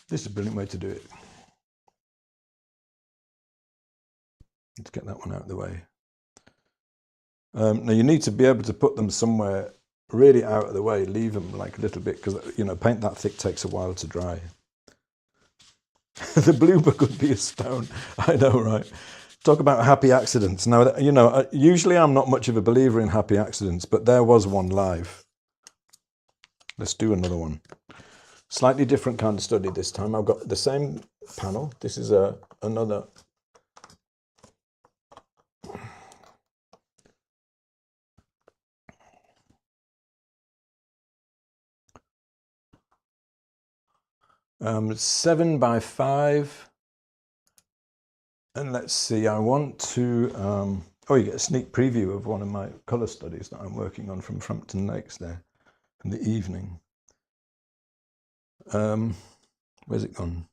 this is a brilliant way to do it. Let's get that one out of the way. Now you need to be able to put them somewhere really out of the way, leave them like a little bit, because, you know, paint that thick takes a while to dry. The blooper could be a stone. I know, right? Talk about happy accidents. Now, you know, usually I'm not much of a believer in happy accidents, but there was one live. Let's do another one. Slightly different kind of study this time. I've got the same panel. This is another. It's 7 by 5. And let's see, I want to, oh, you get a sneak preview of one of my colour studies that I'm working on from Frampton Lakes there in the evening. Where's it gone?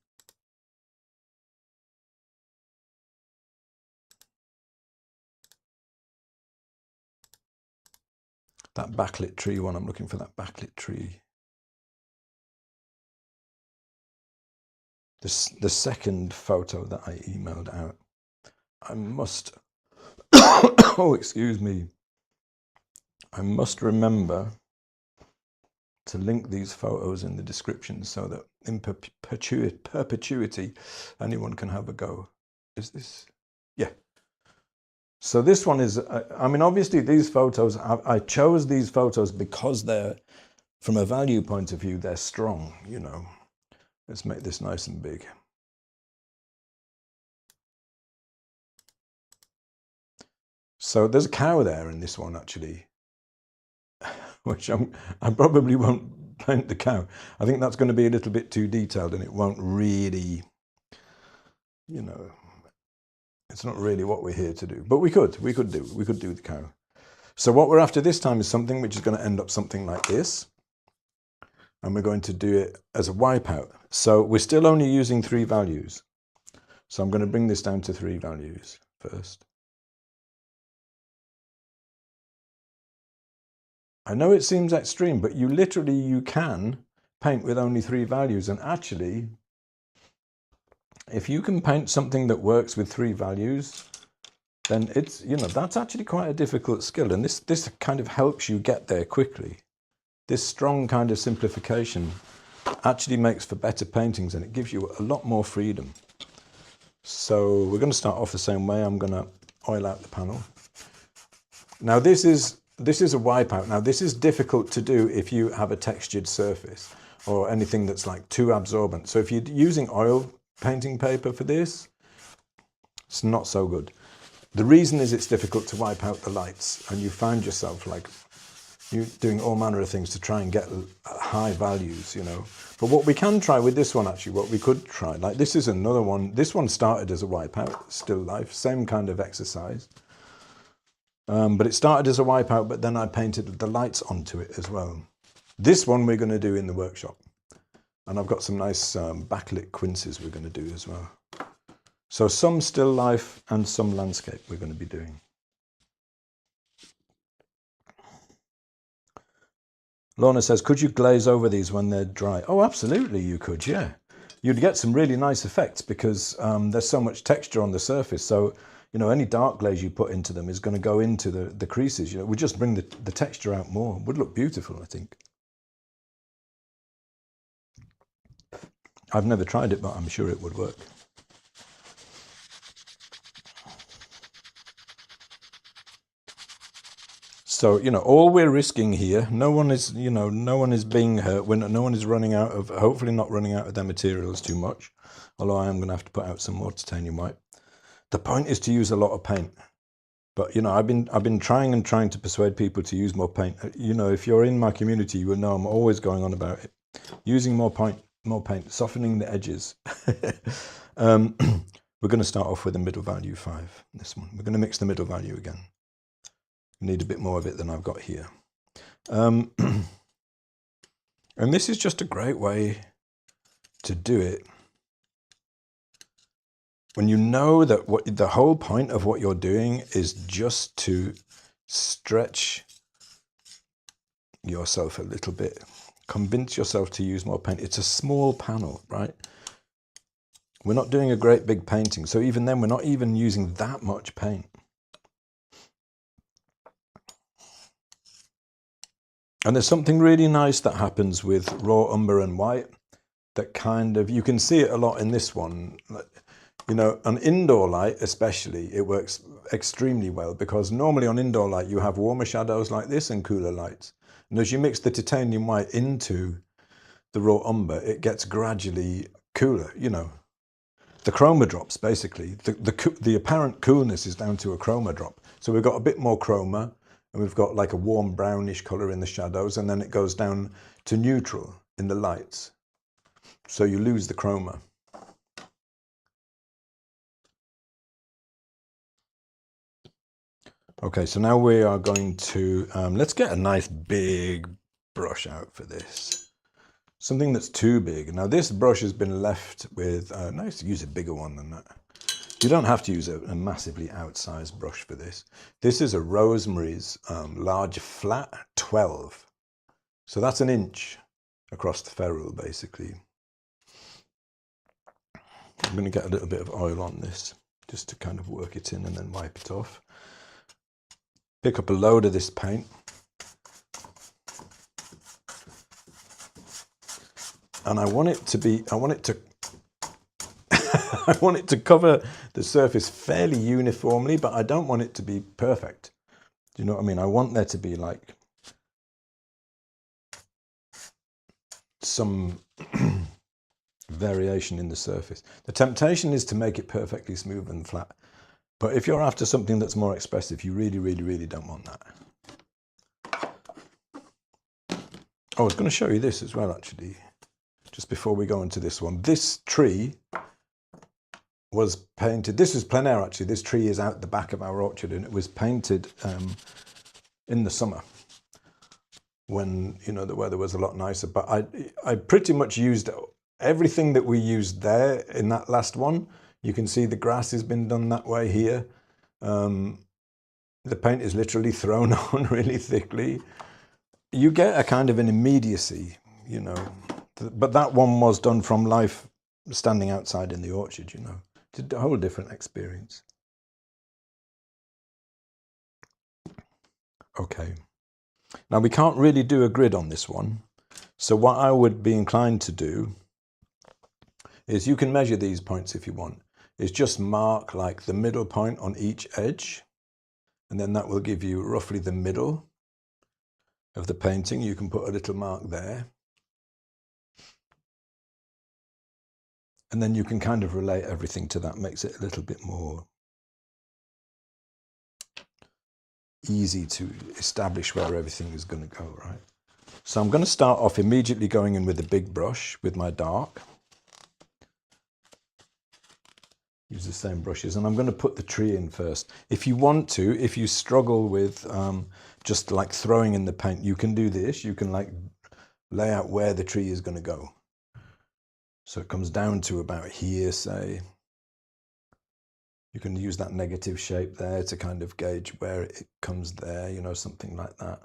That backlit tree one, I'm looking for that backlit tree. The second photo that I emailed out. I must, oh, excuse me. I must remember to link these photos in the description so that in perpetuity anyone can have a go. Is this? Yeah. So this one is, I mean, obviously these photos, I chose these photos because they're, from a value point of view, they're strong, you know. Let's make this nice and big. So there's a cow there in this one, actually, which I probably won't paint the cow. I think that's going to be a little bit too detailed and it won't really, you know, it's not really what we're here to do. But we could do the cow. So what we're after this time is something which is going to end up something like this. And we're going to do it as a wipeout. So we're still only using 3 values. So I'm going to bring this down to 3 values first. I know it seems extreme, but you can paint with only 3 values. And actually, if you can paint something that works with 3 values, then it's, that's actually quite a difficult skill. And this kind of helps you get there quickly. This strong kind of simplification actually makes for better paintings, and it gives you a lot more freedom. So we're going to start off the same way. I'm going to oil out the panel. Now this is a wipeout. Now this is difficult to do if you have a textured surface or anything that's like too absorbent. So if you're using oil painting paper for this, it's not so good. The reason is it's difficult to wipe out the lights, and you find yourself like you doing all manner of things to try and get high values, But what we can try with this one, actually, what we could try, like this is another one. This one started as a wipeout, still life, same kind of exercise. But it started as a wipeout, but then I painted the lights onto it as well. This one we're going to do in the workshop. And I've got some nice backlit quinces we're going to do as well. So some still life and some landscape we're going to be doing. Lorna says, could you glaze over these when they're dry? Oh, absolutely you could, yeah. You'd get some really nice effects because there's so much texture on the surface. So, any dark glaze you put into them is going to go into the creases. It would just bring the texture out more. It would look beautiful, I think. I've never tried it, but I'm sure it would work. So, all we're risking here, no one is being hurt. No one is hopefully not running out of their materials too much. Although I am going to have to put out some more titanium white. The point is to use a lot of paint. But, I've been trying to persuade people to use more paint. If you're in my community, you will know I'm always going on about it. Using more paint, softening the edges. We're going to start off with a middle value 5. This one. We're going to mix the middle value again. Need a bit more of it than I've got here. And this is just a great way to do it when you know that the whole point of what you're doing is just to stretch yourself a little bit. Convince yourself to use more paint. It's a small panel, right? We're not doing a great big painting. So even then, we're not even using that much paint. And there's something really nice that happens with raw umber and white that you can see it a lot in this one. An indoor light especially, it works extremely well because normally on indoor light you have warmer shadows like this and cooler lights. And as you mix the titanium white into the raw umber, it gets gradually cooler, The chroma drops, basically. The apparent coolness is down to a chroma drop. So we've got a bit more chroma. And we've got like a warm brownish color in the shadows, and then it goes down to neutral in the lights. So you lose the chroma. Okay, so now we are going to, let's get a nice big brush out for this. Something that's too big. Now this brush has been left with, nice to use a bigger one than that. You don't have to use a massively outsized brush for this. This is a Rosemary's large flat 12. So that's an inch across the ferrule, basically. I'm going to get a little bit of oil on this just to kind of work it in and then wipe it off. Pick up a load of this paint. And I want it to cover the surface fairly uniformly, but I don't want it to be perfect. Do you know what I mean? I want there to be like some variation in the surface. The temptation is to make it perfectly smooth and flat. But if you're after something that's more expressive, you really, really, really don't want that. Oh, I was going to show you this as well, actually, just before we go into this one. This tree was painted, this is plein air actually, this tree is out the back of our orchard, and it was painted in the summer when, the weather was a lot nicer. But I pretty much used everything that we used there in that last one. You can see the grass has been done that way here. The paint is literally thrown on really thickly. you get a kind of an immediacy, you know, but that one was done from life standing outside in the orchard, you know. It's a whole different experience. Okay. Now we can't really do a grid on this one. So what I would be inclined to do is, you can measure these points if you want, is just mark like the middle point on each edge. And then that will give you roughly the middle of the painting. You can put a little mark there. And then you can kind of relate everything to that, makes it a little bit more easy to establish where everything is going to go, right? So I'm going to start off immediately going in with a big brush with my dark. Use the same brushes, and I'm going to put the tree in first. If you want to, if you struggle with just like throwing in the paint, you can do this. You can like lay out where the tree is going to go. So it comes down to about here, say. You can use that negative shape there to kind of gauge where it comes there, you know, something like that.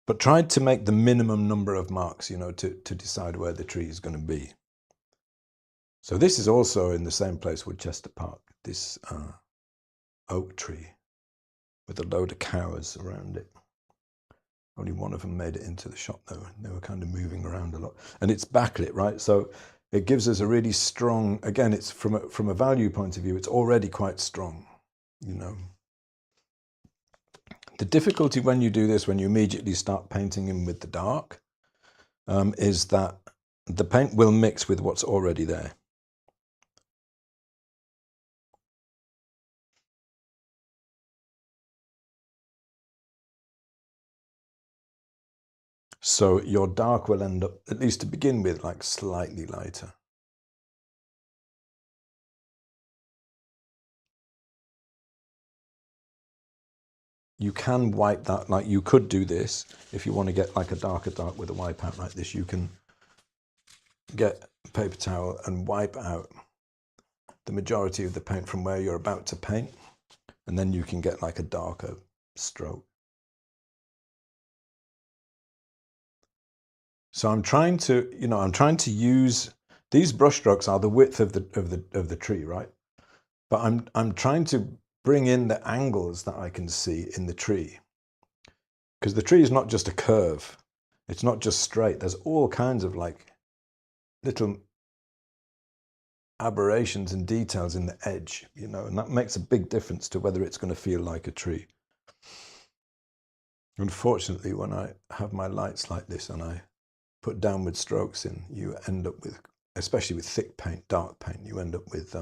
But try to make the minimum number of marks, you know, to decide where the tree is going to be. So this is also in the same place, Woodchester Park, this oak tree with a load of cows around it. Only one of them made it into the shot though. They were kind of moving around a lot. And it's backlit, right? So it gives us a really strong, again, it's from a value point of view, it's already quite strong, you know. The difficulty when you do this, when you immediately start painting in with the dark, is that the paint will mix with what's already there. So your dark will end up, at least to begin with, like slightly lighter. You can wipe that, like you could do this if you want to get like a darker dark with a wipeout like this. You can get a paper towel and wipe out the majority of the paint from where you're about to paint, and then you can get like a darker stroke. So I'm trying to, you know, I'm trying to use, these brush strokes are the width of the tree, right? But I'm trying to bring in the angles that I can see in the tree, because the tree is not just a curve, it's not just straight. There's all kinds of like little aberrations and details in the edge, you know, and that makes a big difference to whether it's going to feel like a tree. Unfortunately, when I have my lights like this and I put downward strokes in, you end up with, especially with thick paint, dark paint, you end up with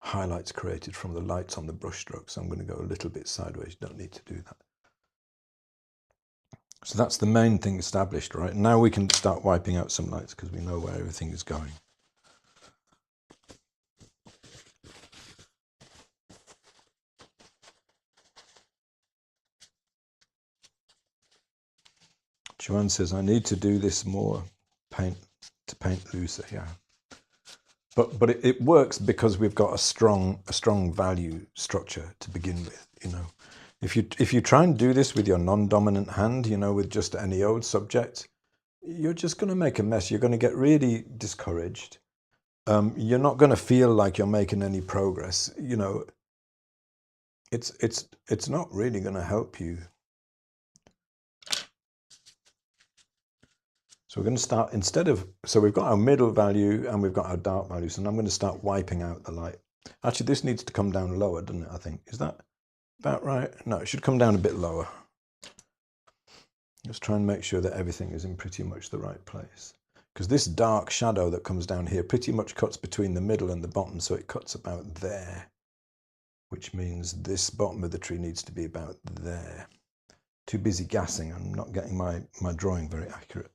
highlights created from the lights on the brush strokes. So I'm going to go a little bit sideways. You don't need to do that. So that's the main thing established, right? Now we can start wiping out some lights because we know where everything is going. Joanne says, I need to do this more, paint looser, yeah. But it works because we've got a strong value structure to begin with, you know. If you try and do this with your non-dominant hand, you know, with just any old subject, you're just going to make a mess. You're going to get really discouraged. You're not going to feel like you're making any progress. You know, it's not really going to help you. So we're going to start, instead of, so we've got our middle value and we've got our dark value. So now I'm going to start wiping out the light. Actually, this needs to come down lower, doesn't it? I think. Is that about right? No, it should come down a bit lower. Just try and make sure that everything is in pretty much the right place. Because this dark shadow that comes down here pretty much cuts between the middle and the bottom. So it cuts about there, which means this bottom of the tree needs to be about there. Too busy gassing. I'm not getting my drawing very accurate.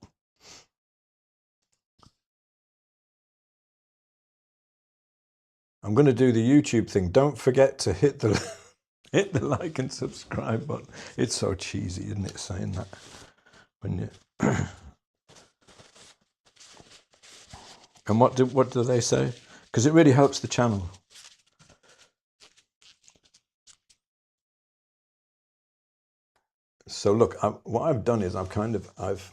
I'm going to do the YouTube thing. Don't forget to hit the hit the like and subscribe button. It's so cheesy, isn't it, saying that when you and what do they say? because it really helps the channel. So look, what I've done is I've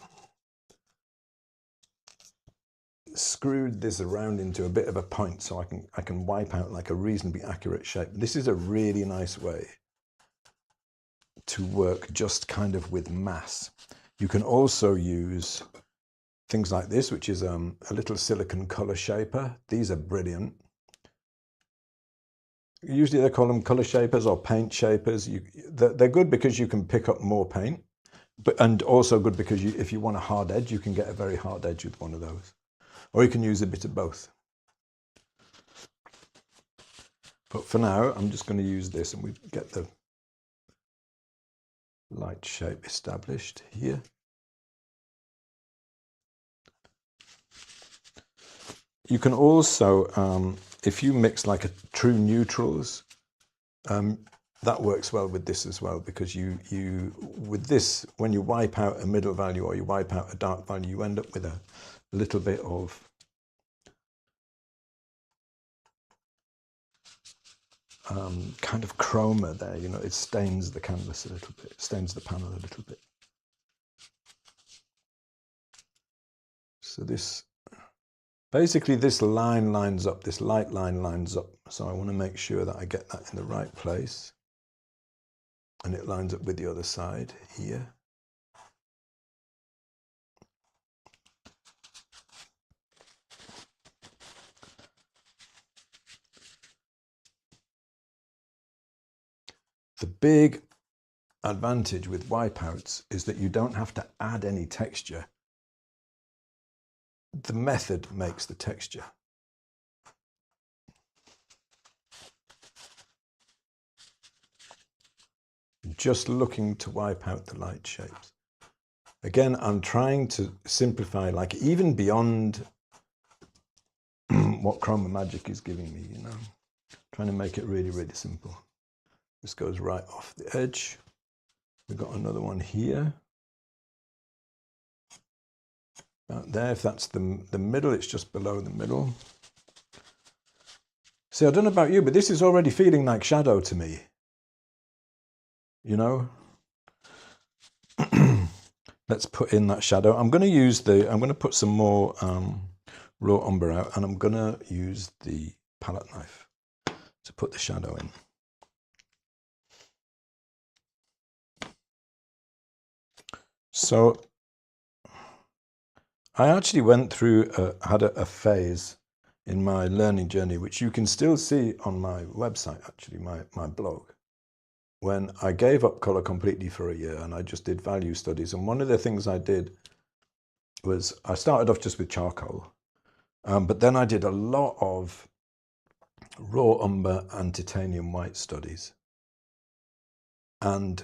screwed this around into a bit of a point so I can wipe out like a reasonably accurate shape. This is a really nice way to work just kind of with mass. You can also use things like this, which is a little silicone color shaper. These are brilliant. Usually they call them color shapers or paint shapers. They're good because you can pick up more paint, and also good because if you want a hard edge, you can get a very hard edge with one of those. Or you can use a bit of both. But for now, I'm just going to use this, and we get the light shape established here. You can also, if you mix like a true neutrals, that works well with this as well, because with this, when you wipe out a middle value or you wipe out a dark value, you end up with a little bit of kind of chroma there, you know, it stains the canvas a little bit, stains the panel a little bit. So this, basically this line lines up, this light line lines up. So I want to make sure that I get that in the right place. And it lines up with the other side here. The big advantage with wipeouts is that you don't have to add any texture. The method makes the texture. Just looking to wipe out the light shapes. Again, I'm trying to simplify, like even beyond what Chroma Magic is giving me, you know, trying to make it really, really simple. This goes right off the edge. We've got another one here. About there, if that's the middle, it's just below the middle. See, I don't know about you, but this is already feeling like shadow to me. You know? Let's put in that shadow. I'm going to put some more raw umber out, and I'm going to use the palette knife to put the shadow in. So I actually went through, had a phase in my learning journey, which you can still see on my website, actually, my blog, when I gave up color completely for a year and I just did value studies. And one of the things I did was I started off just with charcoal, but then I did a lot of raw umber and titanium white studies. And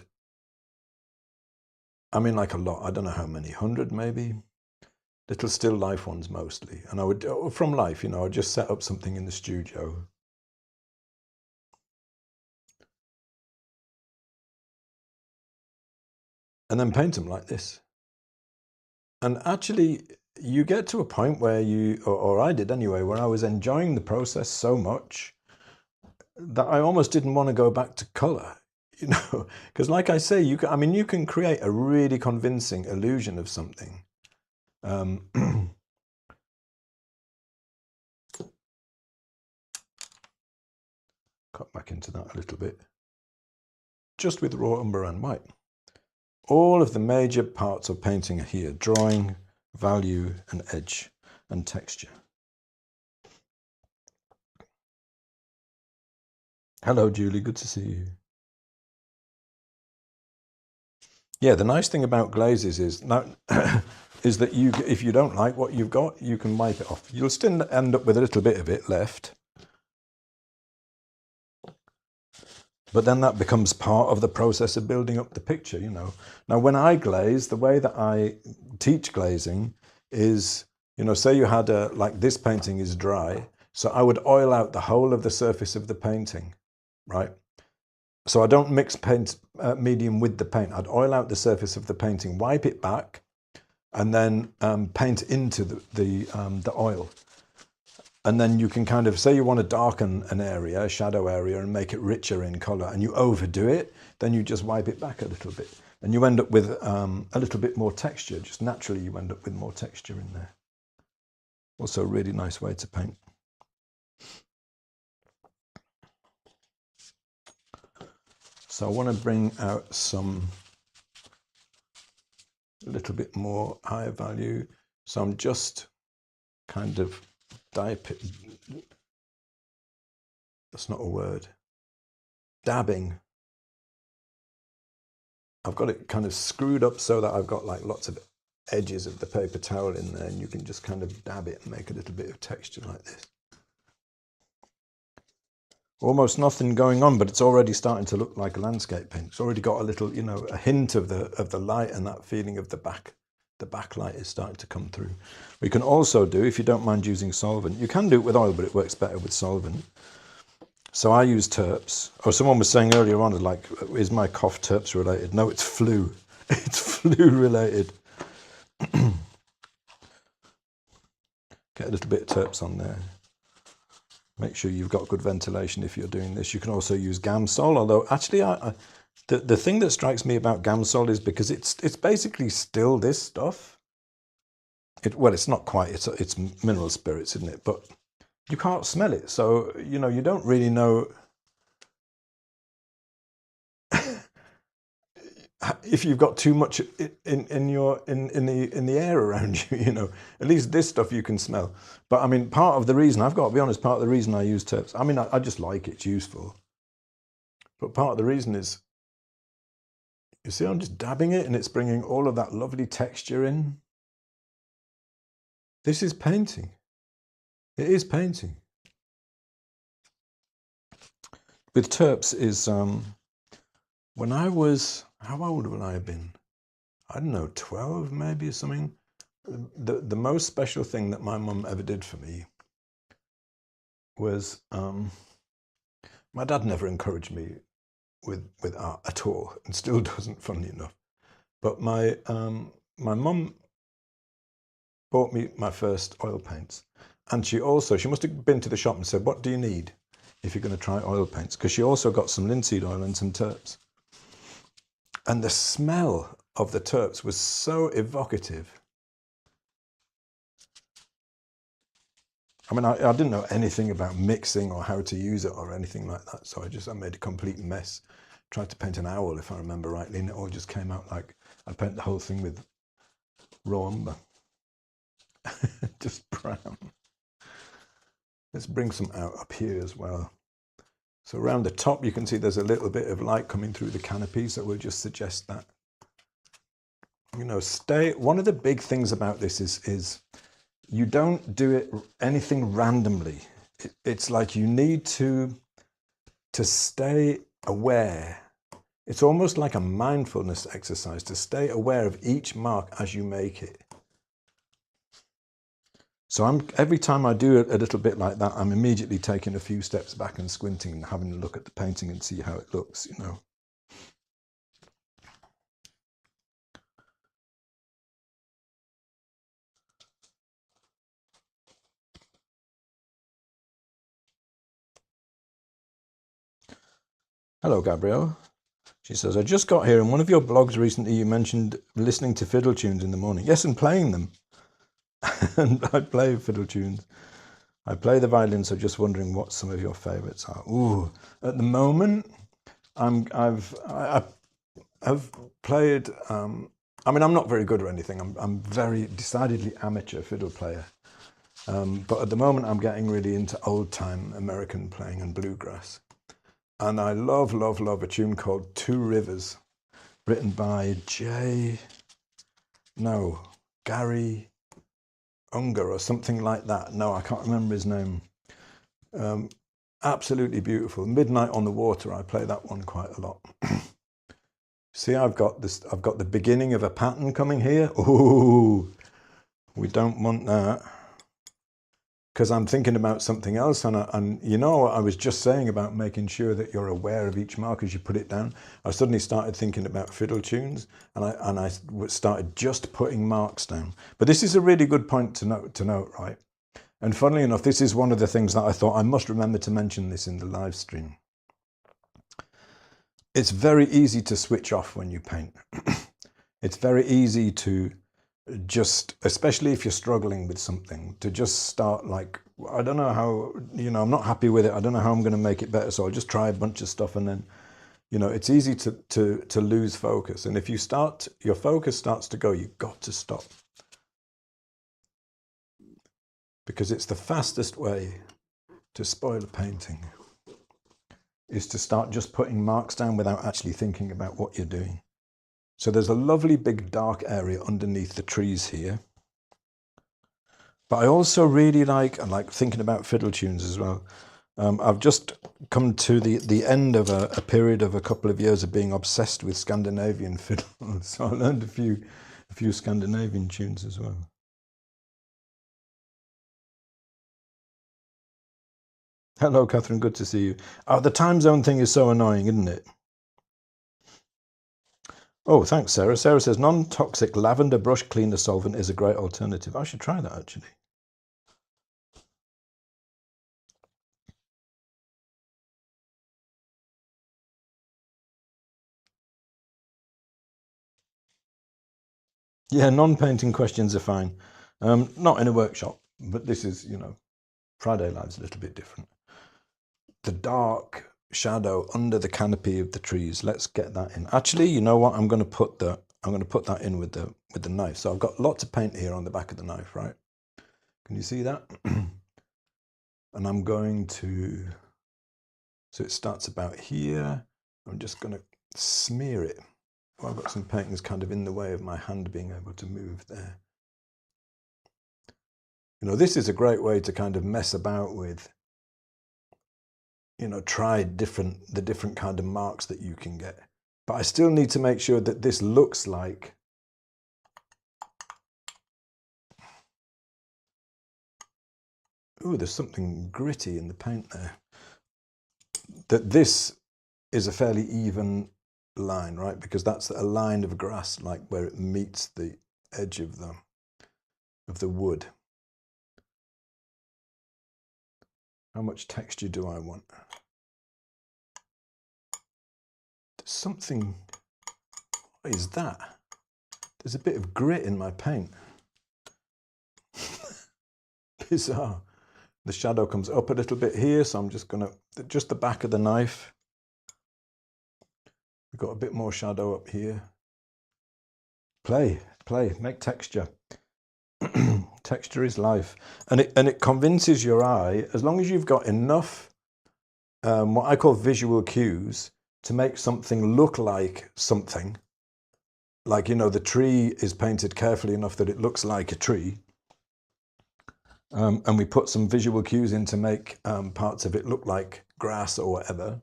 I mean, like a lot, I don't know how many, 100 maybe, little still life ones mostly. And I would, from life, you know, I'd just set up something in the studio. And then paint them like this. And actually, you get to a point where or I did anyway, where I was enjoying the process so much that I almost didn't want to go back to color, you know, because like I say, you can create a really convincing illusion of something. Cut back into that a little bit. Just with raw umber and white. All of the major parts of painting are here: drawing, value, and edge, and texture. Hello, Julie, good to see you. Yeah, the nice thing about glazes is that, is that if you don't like what you've got, you can wipe it off. You'll still end up with a little bit of it left. But then that becomes part of the process of building up the picture, you know. Now, when I glaze, the way that I teach glazing is, you know, say you had like this painting is dry, so I would oil out the whole of the surface of the painting, right? So I don't mix paint medium with the paint. I'd oil out the surface of the painting, wipe it back, and then paint into the oil. And then you can kind of, say you want to darken an area, a shadow area, and make it richer in color, and you overdo it, then you just wipe it back a little bit. And you end up with a little bit more texture. Just naturally, you end up with more texture in there. Also a really nice way to paint. So I want to bring out some a little bit more higher value. So I'm just kind of that's not a word. Dabbing. I've got it kind of screwed up so that I've got like lots of edges of the paper towel in there, and you can just kind of dab it and make a little bit of texture like this. Almost nothing going on, but it's already starting to look like a landscape paint. It's already got a little, you know, a hint of the light, and that feeling of the backlight is starting to come through. We can also do, if you don't mind using solvent, you can do it with oil, but it works better with solvent. So I use terps. Or someone was saying earlier on, like, is my cough terps related? No, it's flu. It's flu related. Get a little bit of terps on there. Make sure you've got good ventilation if you're doing this. You can also use Gamsol, although actually the thing that strikes me about Gamsol is because it's basically still this stuff. Well, it's not quite, it's mineral spirits, isn't it? But you can't smell it, so you know, you don't really know if you've got too much in the air around you. You know, at least this stuff you can smell. But I mean, part of the reason, I've got to be honest, part of the reason I use terps, I mean, I just like it, it's useful. But part of the reason is, you see, I'm just dabbing it and it's bringing all of that lovely texture in. This is painting. It is painting. With terps is, when I was, how old would I have been? I don't know, 12 maybe or something. The most special thing that my mum ever did for me was, my dad never encouraged me with art at all, and still doesn't, funnily enough. But my mum bought me my first oil paints, and she must have been to the shop and said, what do you need if you're going to try oil paints? Because she also got some linseed oil and some terps. And the smell of the terps was so evocative. I mean, I didn't know anything about mixing or how to use it or anything like that. So I made a complete mess. Tried to paint an owl, if I remember rightly, and it all just came out like, I painted the whole thing with raw umber. Just brown. Let's bring some out up here as well. So around the top, you can see there's a little bit of light coming through the canopy, so we'll just suggest that. You know, one of the big things about this is you don't do anything randomly. It's like you need to stay aware. It's almost like a mindfulness exercise to stay aware of each mark as you make it. So every time I do a little bit like that, I'm immediately taking a few steps back and squinting and having a look at the painting and see how it looks, you know. Hello, Gabrielle. She says, I just got here, and one of your blogs recently you mentioned listening to fiddle tunes in the morning. Yes, and playing them. And I play fiddle tunes. I play the violin, so just wondering what some of your favorites are. Ooh, at the moment, I've played, I mean, I'm not very good or anything. I'm very decidedly amateur fiddle player. But at the moment, I'm getting really into old-time American playing and bluegrass. And I love a tune called Two Rivers, written by Gary Umber or something like that. No, I can't remember his name. Absolutely beautiful. Midnight on the Water, I play that one quite a lot. See, I've got the beginning of a pattern coming here. Ooh, we don't want that. Because I'm thinking about something else, and you know, I was just saying about making sure that you're aware of each mark as you put it down. I suddenly started thinking about fiddle tunes, and I started just putting marks down. But this is a really good point to note, right? And funnily enough, this is one of the things that I thought I must remember to mention this in the live stream. It's very easy to switch off when you paint. It's very easy to just, especially if you're struggling with something, to just start like, I don't know how, I'm not happy with it. I don't know how I'm going to make it better. So I'll just try a bunch of stuff, and then, it's easy to lose focus. And if your focus starts to go, you've got to stop. Because it's the fastest way to spoil a painting, is to start just putting marks down without actually thinking about what you're doing. So there's a lovely big dark area underneath the trees here. But I also really like thinking about fiddle tunes as well. I've just come to the end of a period of a couple of years of being obsessed with Scandinavian fiddle. So I learned a few Scandinavian tunes as well. Hello, Catherine. Good to see you. Oh, the time zone thing is so annoying, isn't it? Oh, thanks, Sarah. Sarah says non-toxic lavender brush cleaner solvent is a great alternative. I should try that, actually. Yeah, non-painting questions are fine. Not in a workshop, but this is, Friday Live's a little bit different. The dark shadow under the canopy of the trees. Let's get that in. Actually, you know what? I'm going to put that in with the knife. So I've got lots of paint here on the back of the knife, right? Can you see that? And I'm going to, so it starts about here. I'm just going to smear it. Oh, I've got some paint that's kind of in the way of my hand being able to move there. This is a great way to kind of mess about with, try the different kind of marks that you can get. But I still need to make sure that this looks like, ooh, there's something gritty in the paint there. That this is a fairly even line, right? Because that's a line of grass, like where it meets the edge of the wood. How much texture do I want? There's something, what is that? There's a bit of grit in my paint. Bizarre. The shadow comes up a little bit here, so I'm just the back of the knife. We've got a bit more shadow up here. Play, make texture. Texture is life. And it convinces your eye, as long as you've got enough, what I call visual cues, to make something look like something. Like, the tree is painted carefully enough that it looks like a tree. And we put some visual cues in to make parts of it look like grass or whatever.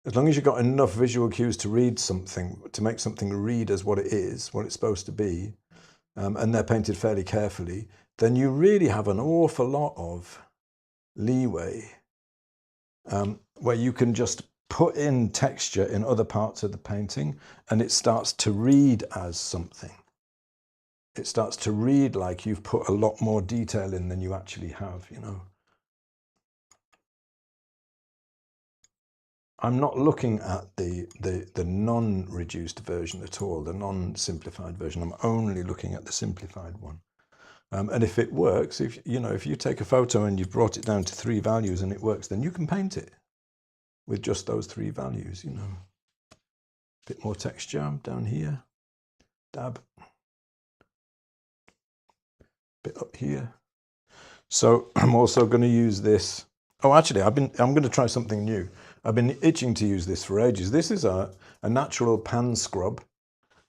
As long as you've got enough visual cues to read something, to make something read as what it is, what it's supposed to be, and they're painted fairly carefully, then you really have an awful lot of leeway where you can just put in texture in other parts of the painting, and it starts to read as something. It starts to read like you've put a lot more detail in than you actually have, I'm not looking at the non-reduced version at all, the non-simplified version. I'm only looking at the simplified one. And if it works, if you take a photo and you've brought it down to 3 values and it works, then you can paint it with just those 3 values, Bit more texture down here, dab. Bit up here. So I'm also going to use this. Oh, actually, I'm going to try something new. I've been itching to use this for ages. This is a natural pan scrub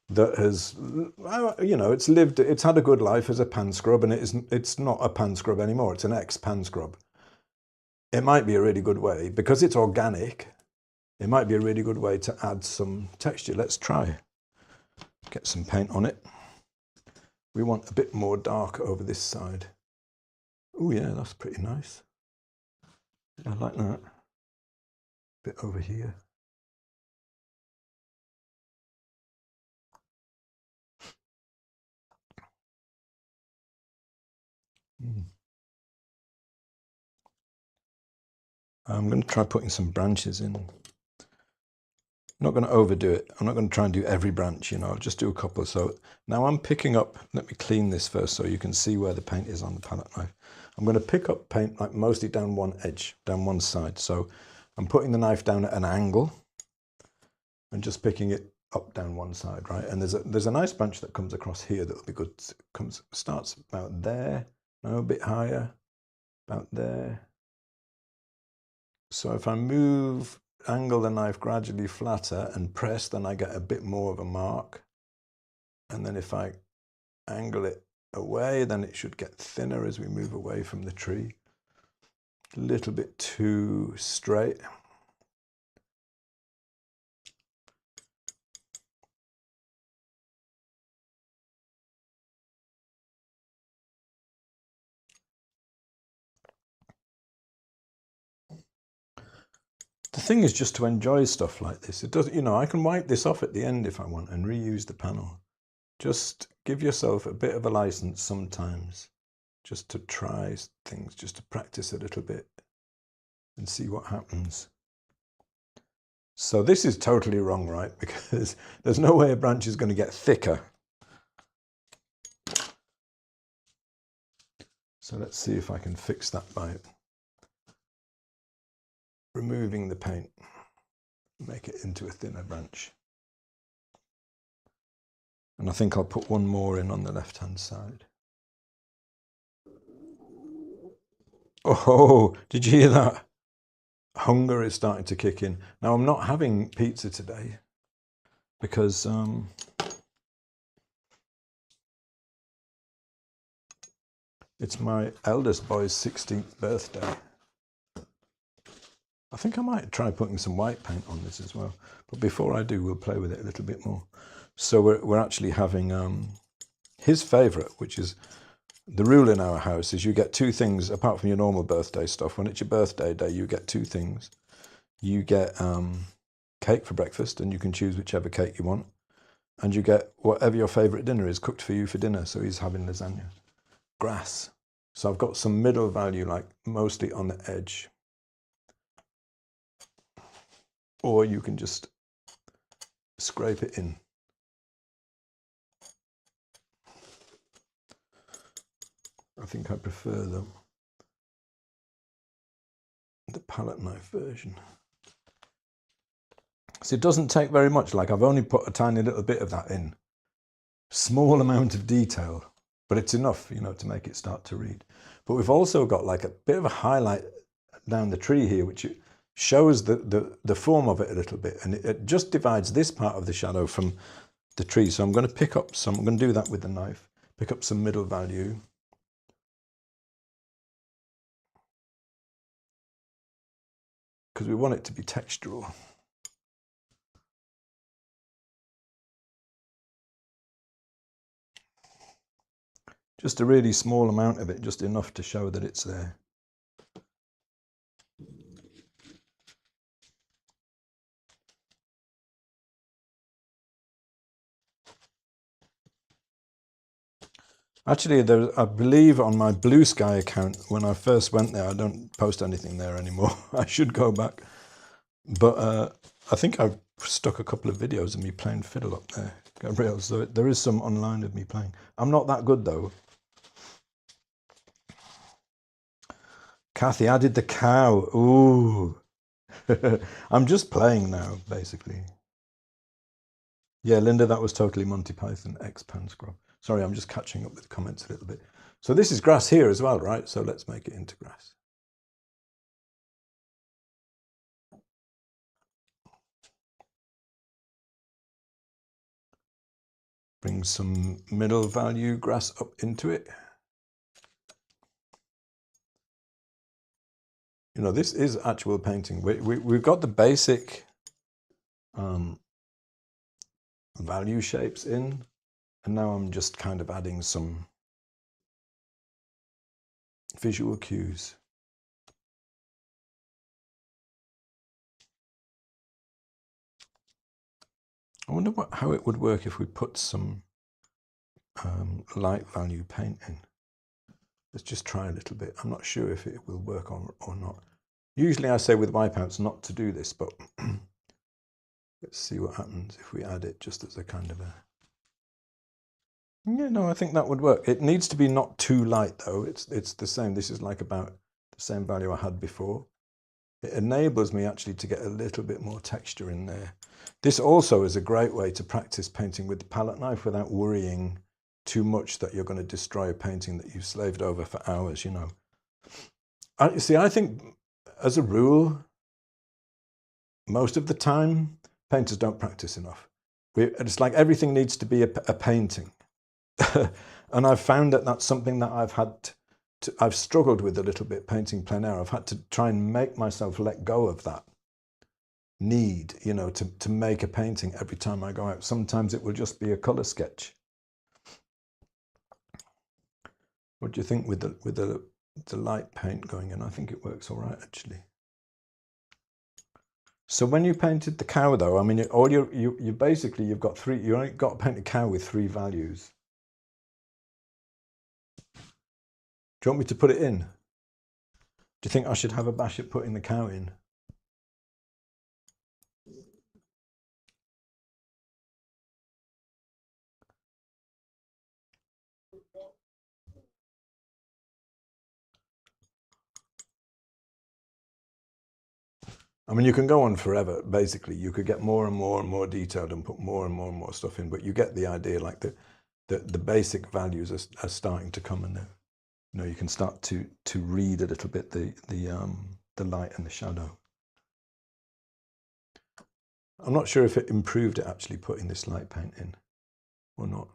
that has, it's had a good life as a pan scrub, and it's not a pan scrub anymore. It's an ex-pan scrub. It might be a really good way, because it's organic, it might be a really good way to add some texture. Let's try. Get some paint on it. We want a bit more dark over this side. Oh yeah, that's pretty nice. I like that. Bit over here. I'm going to try putting some branches in. I'm not going to overdo it. I'm not going to try and do every branch, you know, I'll just do a couple. So now I'm picking up, let me clean this first so you can see where the paint is on the palette knife. I'm going to pick up paint like mostly down one edge, down one side. So I'm putting the knife down at an angle and just picking it up down one side, right? And there's a nice branch that comes across here that'll be good. Starts about there, no, a bit higher, about there. So if I angle the knife gradually flatter and press, then I get a bit more of a mark. And then if I angle it away, then it should get thinner as we move away from the tree. A little bit too straight. The thing is just to enjoy stuff like this. It doesn't, you know, I can wipe this off at the end if I want and reuse the panel. Just give yourself a bit of a license sometimes, just to try things, just to practice a little bit and see what happens. So this is totally wrong, right? Because there's no way a branch is going to get thicker. So let's see if I can fix that by removing the paint, make it into a thinner branch. And I think I'll put one more in on the left-hand side. Oh, did you hear that? Hunger is starting to kick in. Now, I'm not having pizza today because it's my eldest boy's 16th birthday. I think I might try putting some white paint on this as well. But before I do, we'll play with it a little bit more. So we're actually having his favourite, which is the rule in our house, is you get two things apart from your normal birthday stuff. When it's your birthday day, you get two things. You get cake for breakfast, and you can choose whichever cake you want. And you get whatever your favourite dinner is cooked for you for dinner. So he's having lasagna. Grass. So I've got some middle value, like mostly on the edge. Or you can just scrape it in. I think I prefer the palette knife version. So it doesn't take very much, like I've only put a tiny little bit of that in. Small amount of detail, but it's enough, you know, to make it start to read. But we've also got like a bit of a highlight down the tree here, which shows the form of it a little bit, and it just divides this part of the shadow from the tree. So I'm going to pick up some, I'm going to do that with the knife, pick up some middle value. Because we want it to be textural. Just a really small amount of it, just enough to show that it's there. Actually, I believe on my Blue Sky account, when I first went there, I don't post anything there anymore. I should go back. But I think I've stuck a couple of videos of me playing fiddle up there, Gabrielle. So there is some online of me playing. I'm not that good, though. Kathy added the cow. Ooh. I'm just playing now, basically. Yeah, Linda, that was totally Monty Python X Pan Scrub. Sorry, I'm just catching up with the comments a little bit. So this is grass here as well, right? So let's make it into grass. Bring some middle value grass up into it. You know, this is actual painting. We've got the basic value shapes in, and now I'm just kind of adding some visual cues. I wonder how it would work if we put some light value paint in. Let's just try a little bit. I'm not sure if it will work or not. Usually I say with wipeouts not to do this, but let's see what happens if we add it just as a kind of a... Yeah, no, I think that would work. It needs to be not too light though. It's the same. This is like about the same value I had before. It enables me actually to get a little bit more texture in there. This also is a great way to practice painting with the palette knife without worrying too much that you're going to destroy a painting that you've slaved over for hours, you know. I think as a rule, most of the time, painters don't practice enough. It's like everything needs to be a painting. And I've found that that's something that I've struggled with a little bit painting plein air. I've had to try and make myself let go of that need, you know, to make a painting every time I go out. Sometimes it will just be a color sketch. What do you think with the light paint going in? I think it works all right actually. So when you painted the cow though, I mean, you basically you've got three. You only got to paint a cow with 3 values. Do you want me to put it in? Do you think I should have a bash at putting the cow in? I mean, you can go on forever, basically. You could get more and more detailed and put more and more stuff in, but you get the idea, like the basic values are starting to come in there. You know, you can start to read a little bit the light and the shadow. I'm not sure if it improved it actually putting this light paint in or not.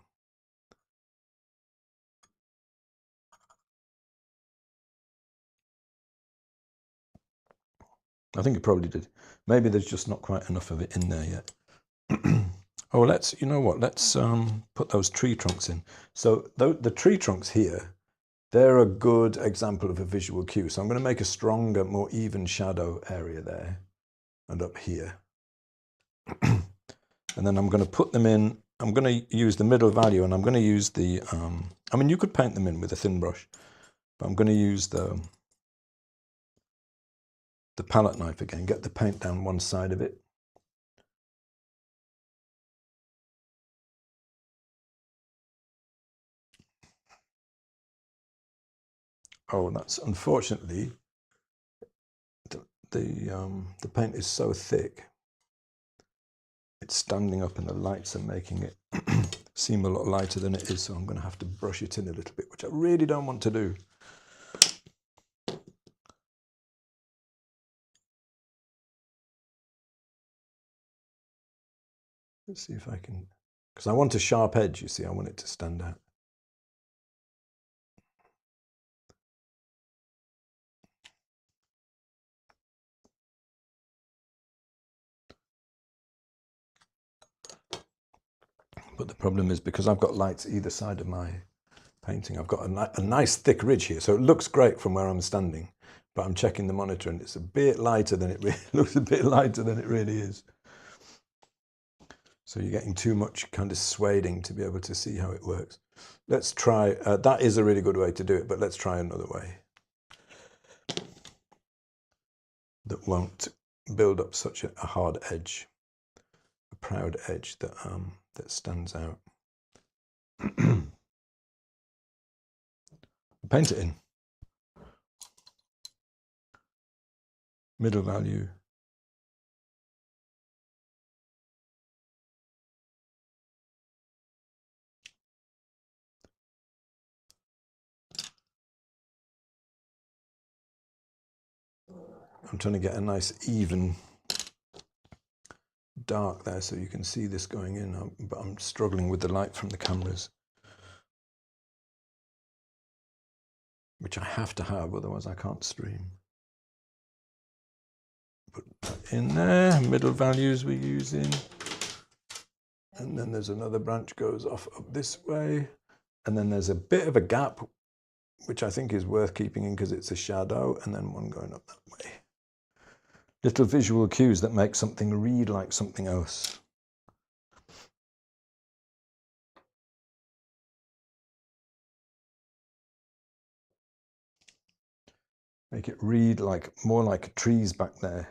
I think it probably did. Maybe there's just not quite enough of it in there yet. Oh, you know what, let's put those tree trunks in. So the tree trunks here, they're a good example of a visual cue. So I'm going to make a stronger, more even shadow area there and up here. And then I'm going to put them in. I'm going to use the middle value, and I'm going to use the, I mean, you could paint them in with a thin brush, but I'm going to use the palette knife again, get the paint down one side of it. Oh, that's unfortunately, the paint is so thick. It's standing up and the lights are making it seem a lot lighter than it is. So I'm going to have to brush it in a little bit, which I really don't want to do. Let's see if I can, because I want a sharp edge, you see, I want it to stand out. But the problem is, because I've got lights either side of my painting, I've got a nice thick ridge here. So it looks great from where I'm standing, but I'm checking the monitor and it's a bit lighter than it really looks, a bit lighter than it really is. So you're getting too much kind of swaying to be able to see how it works. Let's try, that is a really good way to do it, but let's try another way that won't build up such a hard edge, a proud edge that stands out. Paint it in. Middle value. I'm trying to get a nice even dark there so you can see this going in, but I'm struggling with the light from the cameras, which I have to have, otherwise I can't stream. Put that in there, middle values we're using. And then there's another branch goes off up this way. And then there's a bit of a gap, which I think is worth keeping in because it's a shadow, and then one going up that way. Little visual cues that make something read like something else. Make it read like more like trees back there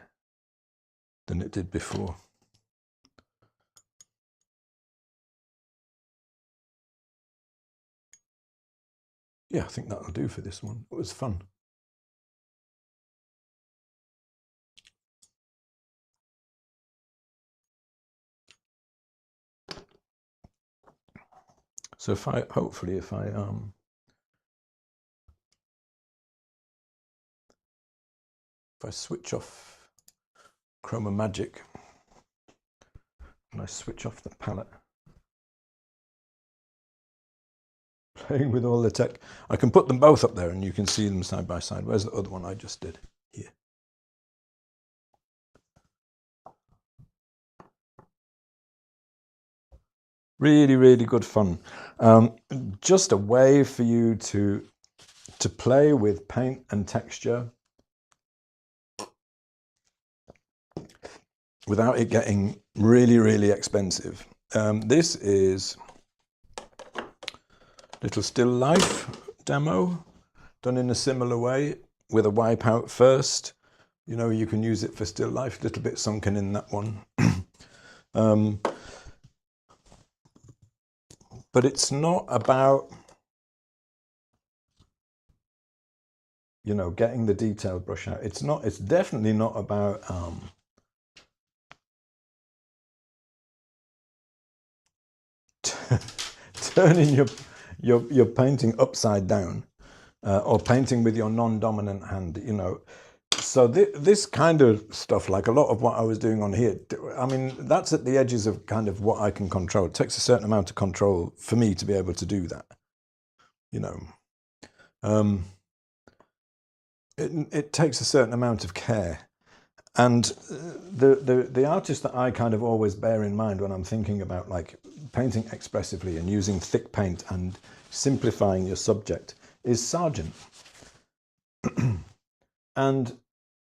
than it did before. Yeah, I think that'll do for this one. It was fun. So if I, hopefully if I switch off Chroma Magic and I switch off the palette, playing with all the tech, I can put them both up there and you can see them side by side. Where's the other one I just did? Here. Really, really good fun. Just a way for you to play with paint and texture without it getting really, really expensive. This is little still life demo done in a similar way with a wipeout first. You know, you can use it for still life, a little bit sunken in that one. But it's not about, you know, getting the detailed brush out. It's definitely not about turning your painting upside down or painting with your non-dominant hand, you know. So this kind of stuff, like a lot of what I was doing on here, I mean, that's at the edges of kind of what I can control. It takes a certain amount of control for me to be able to do that, you know. It takes a certain amount of care. And the artist that I kind of always bear in mind when I'm thinking about like painting expressively and using thick paint and simplifying your subject is Sargent. And,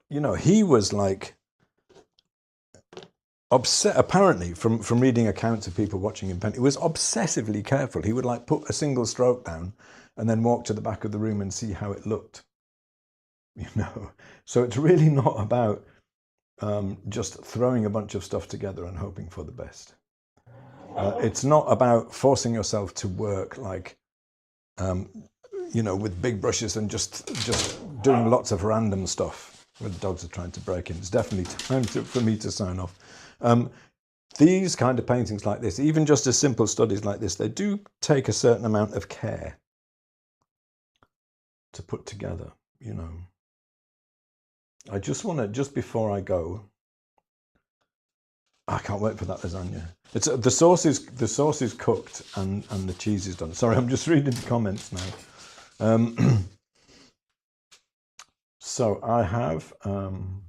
you know, he was like apparently from reading accounts of people watching him paint, he was obsessively careful. He would like put a single stroke down and then walk to the back of the room and see how it looked, you know. So it's really not about just throwing a bunch of stuff together and hoping for the best. It's not about forcing yourself to work like, you know, with big brushes and just doing lots of random stuff. Where the dogs are trying to break in. It's definitely time for me to sign off. These kind of paintings like this, even just as simple studies like this, they do take a certain amount of care to put together, you know. I just want to, just before I go, I can't wait for that lasagna. It's the sauce is cooked and the cheese is done. Sorry, I'm just reading the comments now. So I have, I'm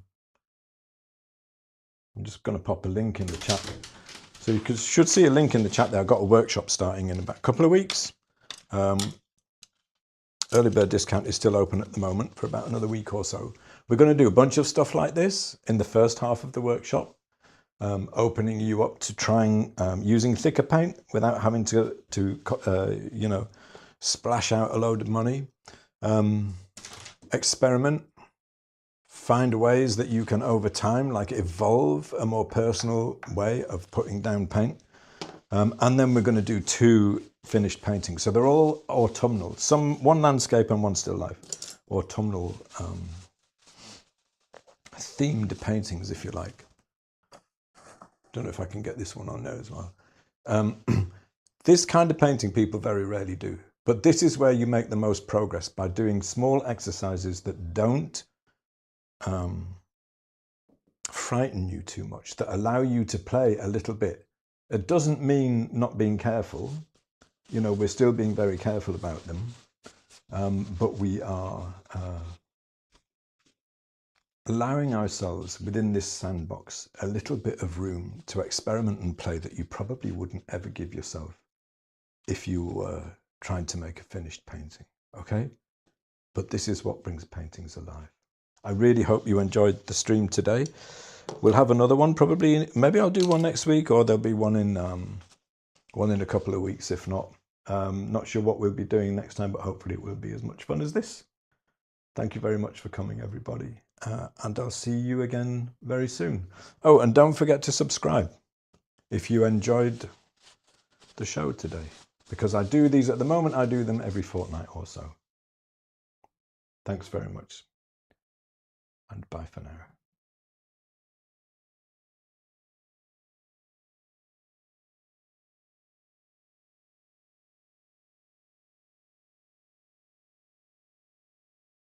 just going to pop a link in the chat. So you should see a link in the chat there. I've got a workshop starting in about a couple of weeks. Early bird discount is still open at the moment for about another week or so. We're going to do a bunch of stuff like this in the first half of the workshop, opening you up to trying using thicker paint without having to you know, splash out a load of money. Experiment, find ways that you can over time like evolve a more personal way of putting down paint. And then we're going to do 2 finished paintings. So they're all autumnal, one landscape and one still life, autumnal themed paintings, if you like. Don't know if I can get this one on there as well. This kind of painting people very rarely do, but this is where you make the most progress, by doing small exercises that don't frighten you too much, that allow you to play a little bit. It doesn't mean not being careful. You know, we're still being very careful about them, but we are allowing ourselves within this sandbox a little bit of room to experiment and play that you probably wouldn't ever give yourself if you were trying to make a finished painting, okay? But this is what brings paintings alive. I really hope you enjoyed the stream today. We'll have another one probably, maybe I'll do one next week, or there'll be one in a couple of weeks, if not. Not sure what we'll be doing next time, but hopefully it will be as much fun as this. Thank you very much for coming, everybody. And I'll see you again very soon. Oh, and don't forget to subscribe if you enjoyed the show today, because I do these at the moment. I do them every fortnight or so. Thanks very much, and bye for now.